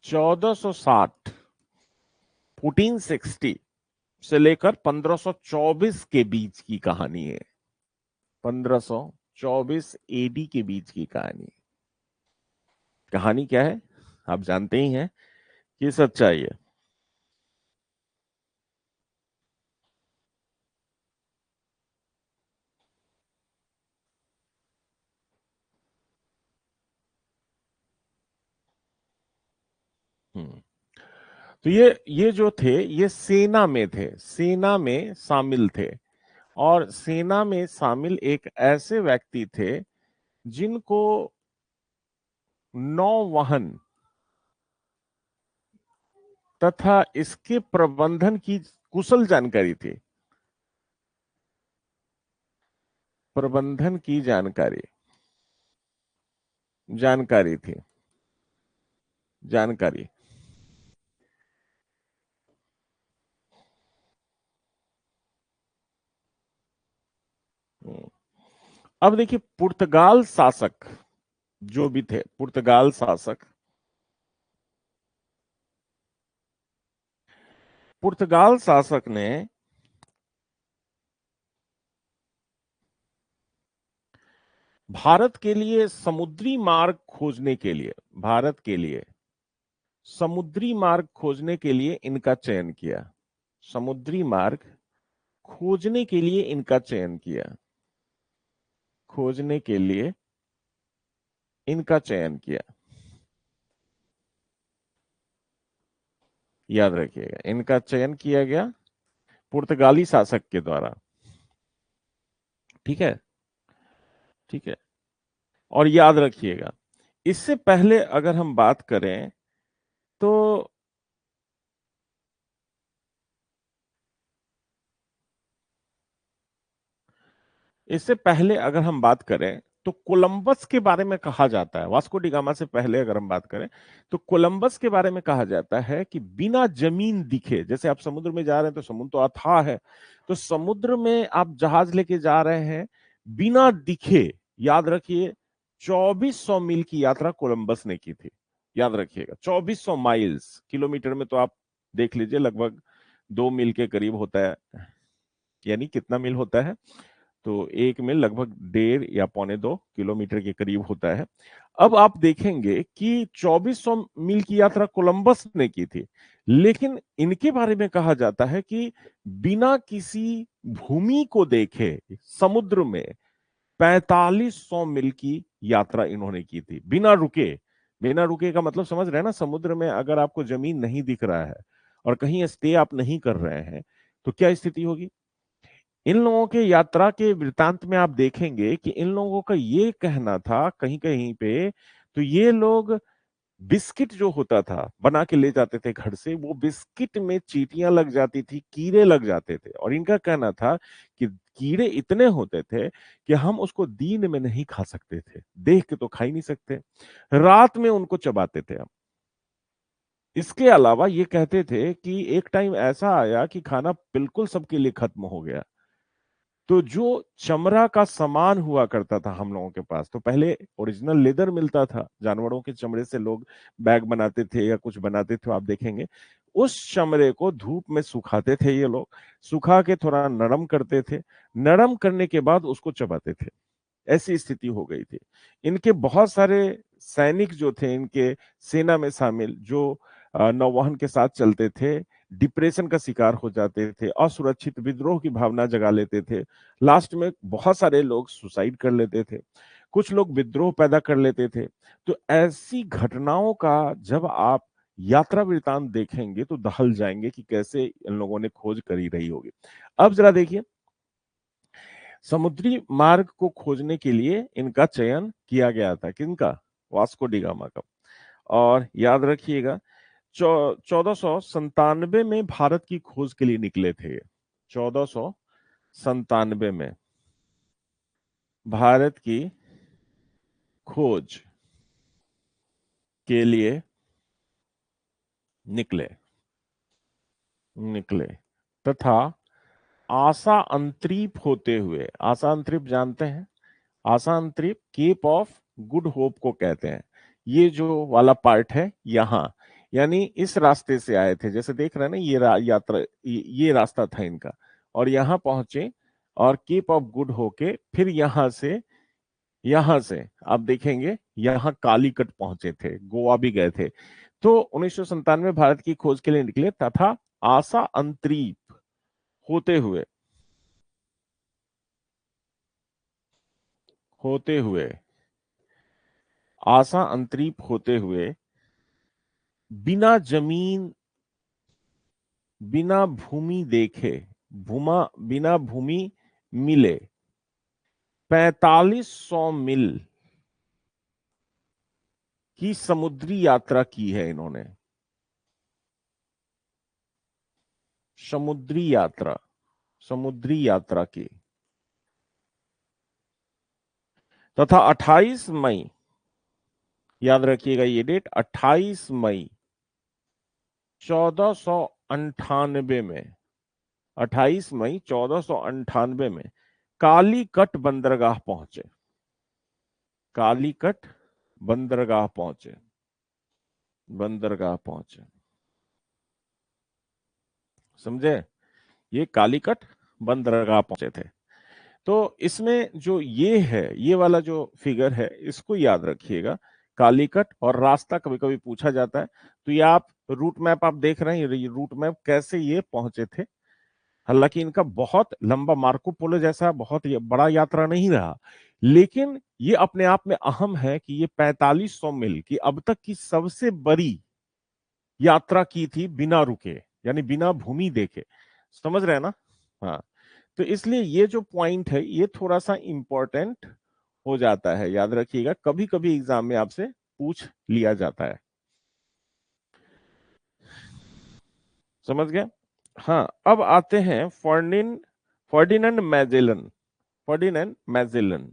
1460, 1460 से लेकर 1524 के बीच की कहानी है। 1524 एडी के बीच की कहानी। कहानी क्या है आप जानते ही हैं कि सच्चाई है। हम्म। तो ये जो थे ये सेना में थे, सेना में शामिल थे। और सेना में शामिल एक ऐसे व्यक्ति थे जिनको नौवहन तथा इसके प्रबंधन की कुशल जानकारी थी। प्रबंधन की जानकारी जानकारी थी, जानकारी। हम्म। अब देखिए पुर्तगाल शासक जो भी थे, पुर्तगाल शासक, पुर्तगाल शासक ने भारत के लिए समुद्री मार्ग खोजने के लिए, भारत के लिए समुद्री मार्ग खोजने के लिए इनका चयन किया। समुद्री मार्ग खोजने के लिए इनका चयन किया, खोजने के लिए इनका चयन किया। याद रखिएगा, इनका चयन किया गया पुर्तगाली शासक के द्वारा। ठीक है, ठीक है। और याद रखिएगा, इससे पहले अगर हम बात करें तो इससे पहले अगर हम बात करें तो कोलंबस के बारे में कहा जाता है, वास्को डी गामा से पहले अगर हम बात करें तो कोलंबस के बारे में कहा जाता है कि बिना जमीन दिखे, जैसे आप समुद्र में जा रहे हैं तो समुद्र तो अथाह है, तो समुद्र में आप जहाज लेके जा रहे हैं बिना दिखे, याद रखिए 2400 मील की यात्रा कोलंबस ने की थी। याद रखिएगा 2400 माइल्स, किलोमीटर में तो आप देख लीजिए लगभग 2 मील के करीब होता है, यानी कितना मील होता है, तो एक मील लगभग 1.5 या 1.25 किलोमीटर के करीब होता है। अब आप देखेंगे कि 2400 मील की यात्रा कोलंबस ने की थी, लेकिन इनके बारे में कहा जाता है कि बिना किसी भूमि को देखे समुद्र में 4500 मील की यात्रा इन्होंने की थी, बिना रुके। बिना रुके का मतलब समझ रहे हैं ना, समुद्र में अगर आपको जमीन नहीं दिख रहा है और कहीं स्टे आप नहीं कर रहे हैं तो क्या स्थिति होगी। इन लोगों के यात्रा के वृतांत में आप देखेंगे कि इन लोगों का ये कहना था कहीं कहीं पे, तो ये लोग बिस्किट जो होता था बना के ले जाते थे घर से, वो बिस्किट में चींटियां लग जाती थी, कीड़े लग जाते थे, और इनका कहना था कि कीड़े इतने होते थे कि हम उसको दिन में नहीं खा सकते थे, देख के तो खा ही नहीं सकते, रात में उनको चबाते थे हम। इसके अलावा ये कहते थे कि एक टाइम ऐसा आया कि खाना बिल्कुल सबके लिए खत्म हो गया, तो जो चमड़ा का सामान हुआ करता था हम लोगों के पास, तो पहले ओरिजिनल लेदर मिलता था, जानवरों के चमड़े से लोग बैग बनाते थे या कुछ बनाते थे, आप देखेंगे उस चमड़े को धूप में सुखाते थे ये लोग, सुखा के थोड़ा नरम करते थे, नरम करने के बाद उसको चबाते थे। ऐसी स्थिति हो गई थी। इनके बहुत सारे सैनिक जो थे इनके सेना में शामिल, जो नौवहन के साथ चलते थे, डिप्रेशन का शिकार हो जाते थे, असुरक्षित विद्रोह की भावना जगा लेते थे, लास्ट में बहुत सारे लोग सुसाइड कर लेते थे, कुछ लोग विद्रोह पैदा कर लेते थे। तो ऐसी घटनाओं का जब आप यात्रा वृतांत देखेंगे तो दहल जाएंगे कि कैसे इन लोगों ने खोज करी रही होगी। अब जरा देखिए, समुद्री मार्ग को खोजने के लिए इनका चयन किया गया था, किनका, वास्को डी गामा का। और याद रखिएगा 1497 में भारत की खोज के लिए निकले थे। 1497 में भारत की खोज के लिए निकले निकले तथा आशा अंतरीप होते हुए, आशा अंतरीप जानते हैं, आशा अंतरीप केप ऑफ गुड होप को कहते हैं, ये जो वाला पार्ट है यहाँ, यानी इस रास्ते से आए थे, जैसे देख रहे हैं ना ये यात्रा, ये रास्ता था इनका, और यहाँ पहुंचे और केप ऑफ गुड होके फिर यहां से आप देखेंगे यहाँ कालीकट पहुंचे थे, गोवा भी गए थे। तो 1997 भारत की खोज के लिए निकले तथा आशा अंतरीप होते हुए होते हुए आशा अंतरीप होते हुए बिना जमीन, बिना भूमि देखे, बिना भूमि मिले 4500 मील की समुद्री यात्रा की है इन्होंने। समुद्री यात्रा, समुद्री यात्रा की तथा 28 मई, याद रखिएगा ये डेट, 28 मई 1498 में, 28 मई 1498 में कालीकट बंदरगाह पहुंचे, कालीकट बंदरगाह पहुंचे, बंदरगाह पहुंचे, समझे, ये कालीकट बंदरगाह पहुंचे थे। तो इसमें जो ये है, ये वाला जो फिगर है इसको याद रखिएगा, कालीकट और रास्ता कभी कभी पूछा जाता है, तो ये आप रूट मैप आप देख रहे हैं, ये रूट मैप कैसे ये पहुंचे थे। हालांकि इनका बहुत लंबा, मार्को पोलो जैसा बहुत बड़ा यात्रा नहीं रहा, लेकिन ये अपने आप में अहम है कि ये 4500 मील की अब तक की सबसे बड़ी यात्रा की थी बिना रुके, यानी बिना भूमि देखे, समझ रहे हैं ना। हाँ, तो इसलिए ये जो पॉइंट है ये थोड़ा सा इंपॉर्टेंट हो जाता है, याद रखिएगा, कभी कभी एग्जाम में आपसे पूछ लिया जाता है। समझ गए? हाँ, अब आते हैं फर्डिनेंड मैजेलन। फर्डिनेंड मैजेलन,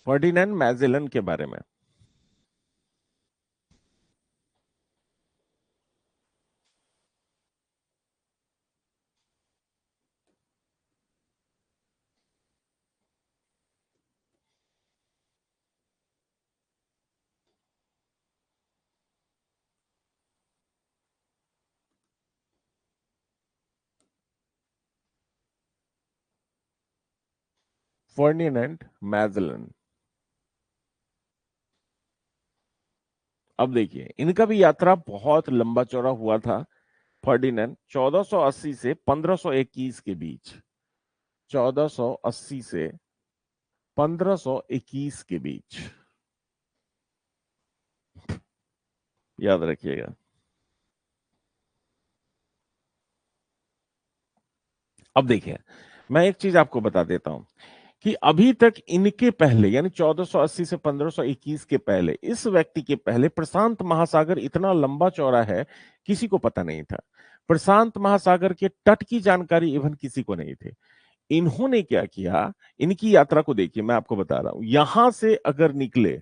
फर्डिनेंड मैजेलन के बारे में। फर्डिनेंड मैजेलन, अब देखिए इनका भी यात्रा बहुत लंबा चौड़ा हुआ था। फर्डिनेंड 1480 से 1521 के बीच, 1480 से 1521 के बीच, याद रखिएगा। अब देखिए, मैं एक चीज आपको बता देता हूं कि अभी तक इनके पहले, यानी 1480 से 1521 के पहले, इस व्यक्ति के पहले प्रशांत महासागर इतना लंबा चौड़ा है, किसी को पता नहीं था। प्रशांत महासागर के तट की जानकारी इवन किसी को नहीं थी। इन्होंने क्या किया, इनकी यात्रा को देखिए, मैं आपको बता रहा हूं, यहां से अगर निकले,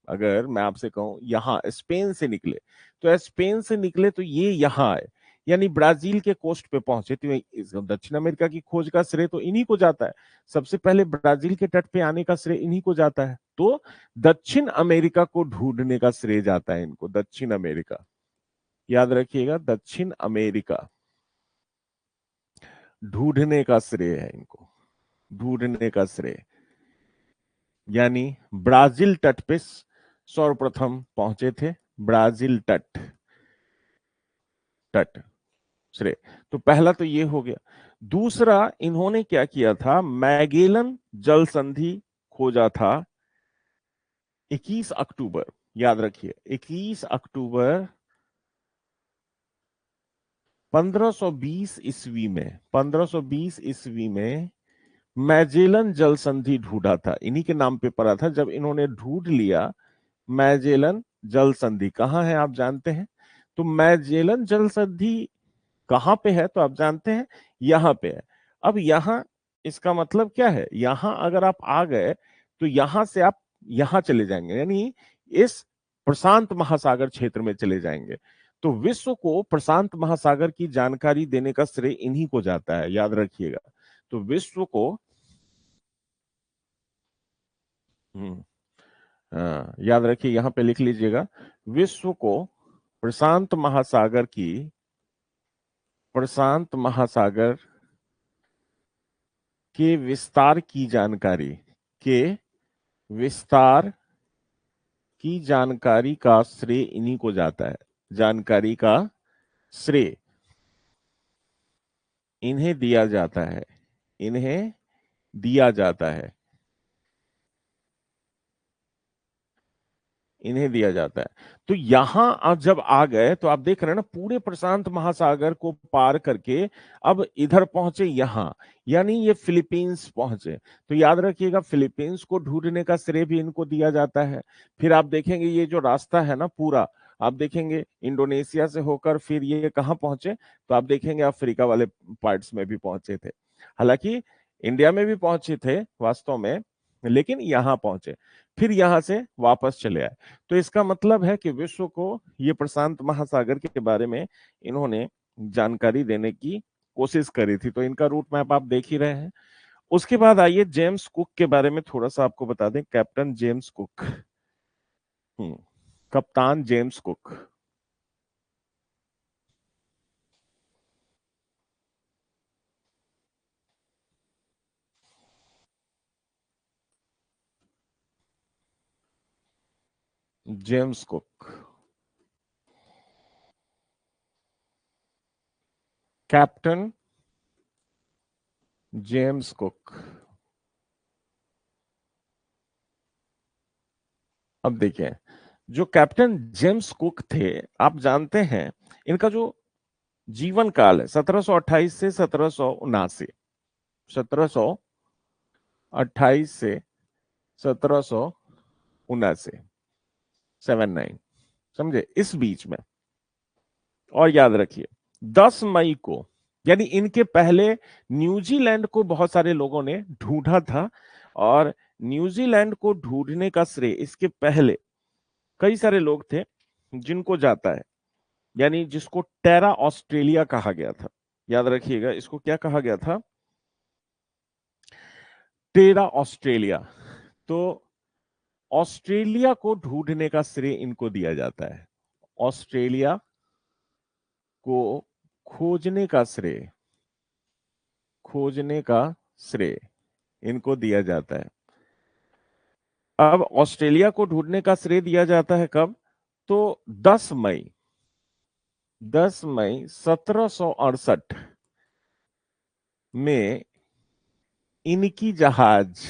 अगर मैं आपसे कहूं यहां स्पेन से निकले, तो स्पेन से निकले तो ये यहां आए, यानी ब्राजील के कोस्ट पे पहुंचे, तो दक्षिण अमेरिका की खोज का श्रेय तो इन्हीं को जाता है। सबसे पहले ब्राजील के तट पे आने का श्रेय इन्हीं को जाता है। तो दक्षिण अमेरिका को ढूंढने का श्रेय जाता है इनको, दक्षिण अमेरिका, याद रखिएगा, दक्षिण अमेरिका ढूंढने का श्रेय है इनको, ढूंढने का श्रेय। यानी ब्राजील तट पे सर्वप्रथम पहुंचे थे, ब्राजील तट, तट श्रेय। तो पहला तो ये हो गया। दूसरा, इन्होंने क्या किया था, मैगेलन जल संधि खोजा था 21 अक्टूबर, याद रखिए 21 अक्टूबर 1520 ईस्वी में, 1520 ईस्वी में मैजेलन जल संधि ढूंढा था, इन्हीं के नाम पे पड़ा था। जब इन्होंने ढूंढ लिया मैजेलन जल संधि कहाँ है आप जानते हैं? तो मैजेलन जल संधि कहां पे है तो आप जानते हैं, यहां पे है। अब यहां इसका मतलब क्या है, यहां अगर आप आ गए तो यहां से आप यहां चले जाएंगे, यानी इस प्रशांत महासागर क्षेत्र में चले जाएंगे। तो विश्व को प्रशांत महासागर की जानकारी देने का श्रेय इन्हीं को जाता है, याद रखिएगा। तो विश्व को, हम्म, याद रखिए, यहां पे लिख लीजिएगा, विश्व को प्रशांत महासागर की, प्रशांत महासागर के विस्तार की जानकारी, के विस्तार की जानकारी का श्रेय इन्हीं को जाता है, जानकारी का श्रेय इन्हें दिया जाता है, इन्हें दिया जाता है, इन्हें दिया जाता है। तो यहां आप जब आ गए तो आप देख रहे हैं ना, पूरे प्रशांत महासागर को पार करके अब इधर पहुंचे यहां, यानी ये फिलीपींस पहुंचे। तो याद रखिएगा, फिलीपींस को ढूंढने का श्रेय भी इनको दिया जाता है। फिर आप देखेंगे ये जो रास्ता है ना पूरा, आप देखेंगे इंडोनेशिया से होकर फिर ये कहाँ पहुंचे, तो आप देखेंगे अफ्रीका वाले पार्ट्स में भी पहुंचे थे। हालांकि इंडिया में भी पहुंचे थे वास्तव में, लेकिन यहां पहुंचे, फिर यहां से वापस चले आए। तो इसका मतलब है कि विश्व को ये प्रशांत महासागर के बारे में इन्होंने जानकारी देने की कोशिश करी थी। तो इनका रूट मैप आप देख ही रहे हैं। उसके बाद आइए जेम्स कुक के बारे में थोड़ा सा आपको बता दें, कैप्टन जेम्स कुक। हम्म, कप्तान James Cook. James Cook, captain James Cook. अब देखिए, जो कैप्टन जेम्स कुक थे, आप जानते हैं इनका जो जीवन काल है 1728 से 1779, 1728 से 1779, 79, समझे, इस बीच में। और याद रखिए 10 मई को, यानी इनके पहले न्यूजीलैंड को बहुत सारे लोगों ने ढूंढा था, और न्यूजीलैंड को ढूंढने का श्रेय इसके पहले कई सारे लोग थे जिनको जाता है, यानी जिसको टेरा ऑस्ट्रेलिया कहा गया था। याद रखिएगा, इसको क्या कहा गया था? टेरा ऑस्ट्रेलिया। तो ऑस्ट्रेलिया को ढूंढने का श्रेय इनको दिया जाता है। ऑस्ट्रेलिया को खोजने का श्रेय, खोजने का श्रेय इनको दिया जाता है। अब ऑस्ट्रेलिया को ढूंढने का श्रेय दिया जाता है कब? तो 10 मई, 10 मई 1768 में इनकी जहाज,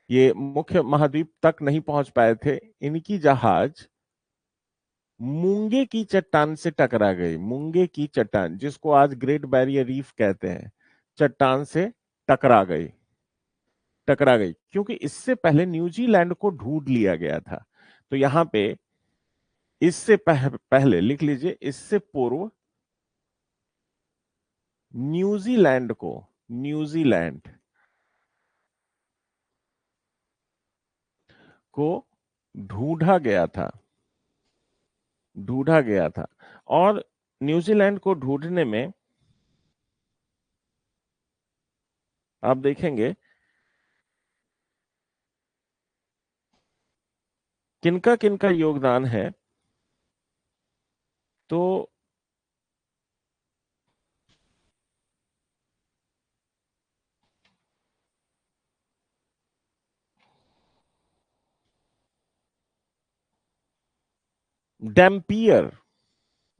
ये मुख्य महाद्वीप तक नहीं पहुंच पाए थे, इनकी जहाज मूंगे की चट्टान से टकरा गई। मूंगे की चट्टान, जिसको आज ग्रेट बैरियर रीफ कहते हैं, चट्टान से टकरा गई, टकरा गई, क्योंकि इससे पहले न्यूजीलैंड को ढूंढ लिया गया था। तो यहां पे इससे पहले लिख लीजिए, इससे पूर्व न्यूजीलैंड को, न्यूजीलैंड को ढूंढा गया था, ढूंढा गया था। और न्यूजीलैंड को ढूंढने में आप देखेंगे किनका किनका योगदान है। तो डैम्पियर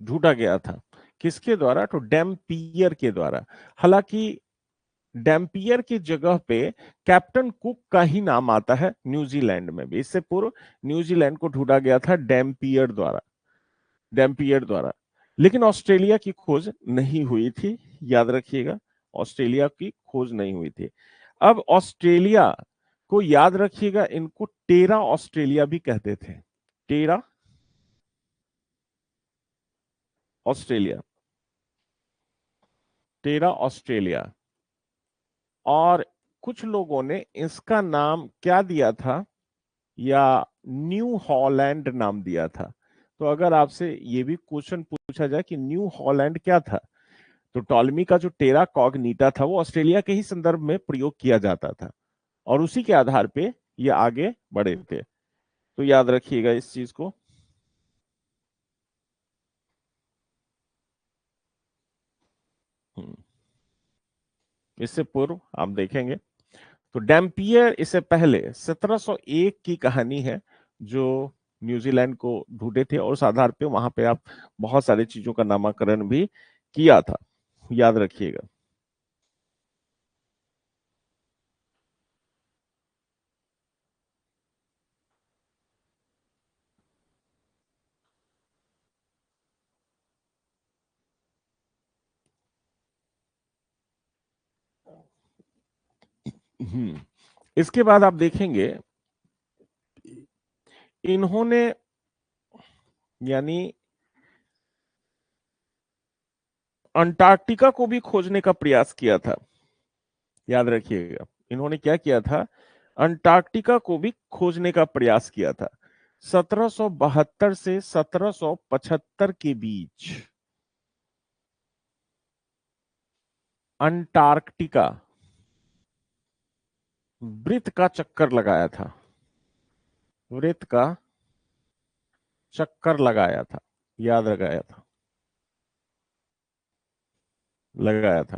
ढूंढा गया था, किसके द्वारा? तो डैम्पियर के द्वारा। हालांकि डैम्पियर की जगह पे कैप्टन कुक का ही नाम आता है न्यूजीलैंड में भी। इससे पूर्व न्यूजीलैंड को ढूंढा गया था डैम्पियर द्वारा, डैम्पियर द्वारा। लेकिन ऑस्ट्रेलिया की खोज नहीं हुई थी, याद रखिएगा, ऑस्ट्रेलिया की खोज नहीं हुई थी। अब ऑस्ट्रेलिया को याद रखिएगा, इनको टेरा ऑस्ट्रेलिया भी कहते थे, टेरा ऑस्ट्रेलिया, टेरा ऑस्ट्रेलिया। और कुछ लोगों ने इसका नाम क्या दिया था, या न्यू हॉलैंड नाम दिया था। तो अगर आपसे ये भी क्वेश्चन पूछा जाए कि न्यू हॉलैंड क्या था, तो टॉलमी का जो टेरा कॉग्निटा था वो ऑस्ट्रेलिया के ही संदर्भ में प्रयोग किया जाता था, और उसी के आधार पे ये आगे बढ़े थे। तो याद रखिएगा इस चीज को। हम्म, इससे पूर्व आप देखेंगे तो डैम्पियर, इससे पहले 1701 की कहानी है, जो न्यूजीलैंड को ढूंढे थे, और उस आधार पे वहां पे आप बहुत सारी चीजों का नामकरण भी किया था, याद रखिएगा। इसके बाद आप देखेंगे इन्होंने, यानी अंटार्कटिका को भी खोजने का प्रयास किया था। याद रखिएगा, इन्होंने क्या किया था? अंटार्कटिका को भी खोजने का प्रयास किया था। 1772 से 1775 के बीच अंटार्कटिका वृत्त का चक्कर लगाया था, वृत्त का चक्कर लगाया था, याद लगाया था, लगाया था।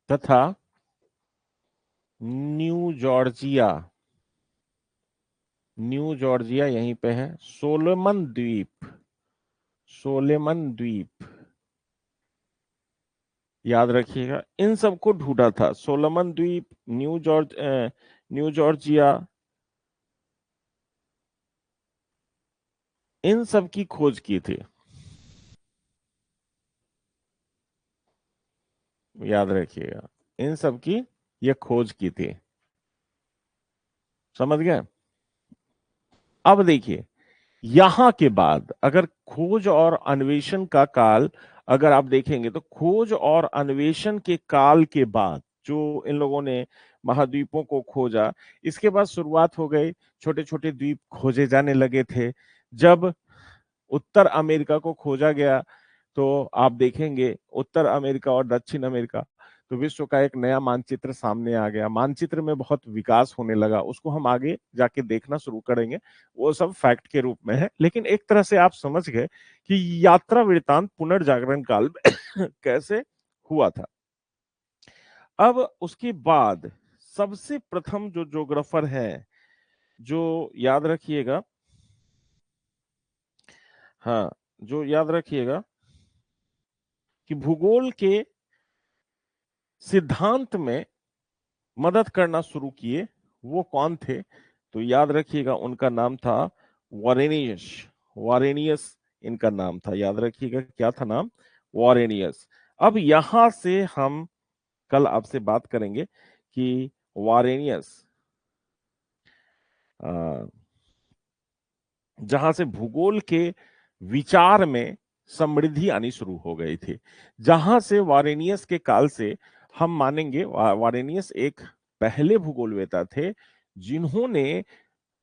तथा न्यू जॉर्जिया, न्यू जॉर्जिया यहीं पे है, सोलोमन द्वीप, सोलोमन द्वीप, याद रखिएगा, इन सबको ढूंढा था। सोलोमन द्वीप, न्यू जॉर्जिया, इन सब की खोज की थी। याद रखिएगा, इन सब की ये खोज की थी। समझ गए? अब देखिए, यहां के बाद अगर खोज और अन्वेषण का काल अगर आप देखेंगे तो खोज और अन्वेषण के काल के बाद जो इन लोगों ने महाद्वीपों को खोजा, इसके बाद शुरुआत हो गई, छोटे छोटे द्वीप खोजे जाने लगे थे। जब उत्तर अमेरिका को खोजा गया तो आप देखेंगे उत्तर अमेरिका और दक्षिण अमेरिका, तो विश्व का एक नया मानचित्र सामने आ गया। मानचित्र में बहुत विकास होने लगा, उसको हम आगे जाके देखना शुरू करेंगे, वो सब फैक्ट के रूप में है। लेकिन एक तरह से आप समझ गए कि यात्रा वृत्तांत पुनर्जागरण काल में कैसे हुआ था। अब उसके बाद सबसे प्रथम जो ज्योग्राफर है, जो याद रखिएगा, हाँ, जो याद रखिएगा कि भूगोल के सिद्धांत में मदद करना शुरू किए, वो कौन थे? तो याद रखिएगा, उनका नाम था वारेनियस। वारेनियस इनका नाम था, याद रखिएगा क्या था नाम? वारेनियस। अब यहां से हम कल आपसे बात करेंगे कि वारेनियस जहां से भूगोल के विचार में समृद्धि आनी शुरू हो गई थी, जहां से वारेनियस के काल से हम मानेंगे वारेनियस एक पहले भूगोलवेता थे जिन्होंने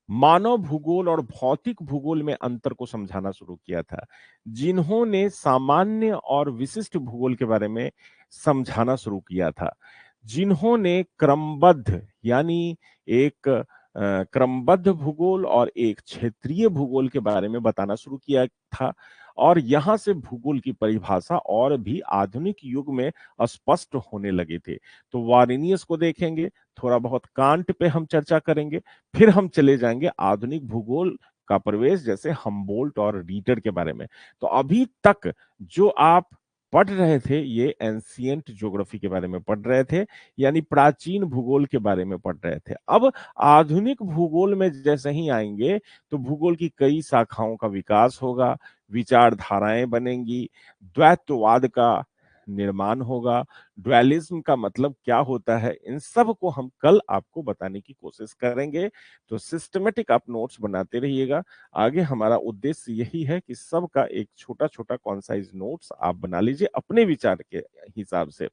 मानव भूगोल और भौतिक भूगोल में अंतर को समझाना शुरू किया था, जिन्होंने सामान्य और विशिष्ट भूगोल के बारे में समझाना शुरू किया था, जिन्होंने क्रमबद्ध यानी एक क्रमबद्ध भूगोल और एक क्षेत्रीय भूगोल के बारे में बताना शुरू किया था। और यहां से भूगोल की परिभाषा और भी आधुनिक युग में स्पष्ट होने लगे थे। तो वारेनियस को देखेंगे, थोड़ा बहुत कांट पे हम चर्चा करेंगे, फिर हम चले जाएंगे आधुनिक भूगोल का प्रवेश जैसे हम्बोल्ट और रीटर के बारे में। तो अभी तक जो आप पढ़ रहे थे ये एंशियंट ज्योग्राफी के बारे में पढ़ रहे थे, यानी प्राचीन भूगोल के बारे में पढ़ रहे थे। अब आधुनिक भूगोल में जैसे ही आएंगे तो भूगोल की कई शाखाओं का विकास होगा, विचारधाराएं बनेंगी, द्वैतवाद का निर्माण होगा, ड्वेलिज्म का मतलब क्या होता है, इन सब को हम कल आपको बताने की कोशिश करेंगे। तो सिस्टमेटिक आप नोट्स बनाते रहिएगा। आगे हमारा उद्देश्य यही है कि सबका एक छोटा छोटा कॉन्साइज नोट्स आप बना लीजिए अपने विचार के हिसाब से।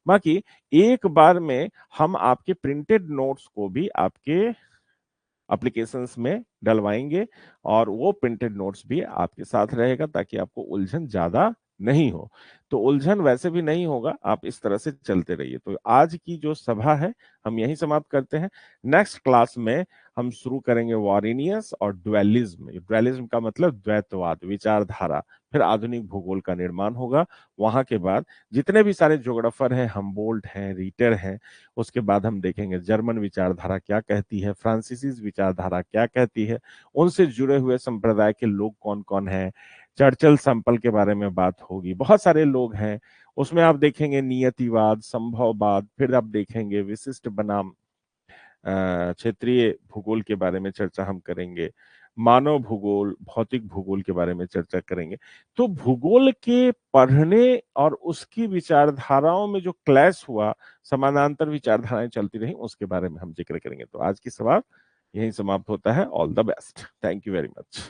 बाकी एक बार में हम आपके प्रिंटेड नोट्स को भी आपके एप्लीकेशंस में डलवाएंगे और वो प्रिंटेड नोट्स भी आपके साथ रहेगा ताकि आपको उलझन ज्यादा नहीं हो। तो उलझन वैसे भी नहीं होगा, आप इस तरह से चलते रहिए। तो आज की जो सभा है हम यही समाप्त करते हैं। नेक्स्ट क्लास में हम शुरू करेंगे वारेनियस और ड्वेलिज्म। ड्वेलिज्म का मतलब द्वैतवाद, विचारधारा। फिर आधुनिक भूगोल का निर्माण होगा। वहां के बाद जितने भी सारे ज्योग्राफर हैं, हम्बोल्ट हैं, रीटर हैं, उसके बाद हम देखेंगे जर्मन विचारधारा क्या कहती है, फ्रांसीसी विचारधारा क्या कहती है, उनसे जुड़े हुए संप्रदाय के लोग कौन कौन हैं, चर्चिल सैंपल के बारे में बात होगी। बहुत सारे लोग हैं उसमें, आप देखेंगे नियतिवाद, संभववाद, फिर आप देखेंगे विशिष्ट बनाम क्षेत्रीय भूगोल के बारे में चर्चा हम करेंगे, मानव भूगोल, भौतिक भूगोल के बारे में चर्चा करेंगे। तो भूगोल के पढ़ने और उसकी विचारधाराओं में जो क्लैश हुआ, समानांतर विचारधाराएं चलती रही, उसके बारे में हम जिक्र करेंगे। तो आज की सवाल यही समाप्त होता है। All the best, thank you very much.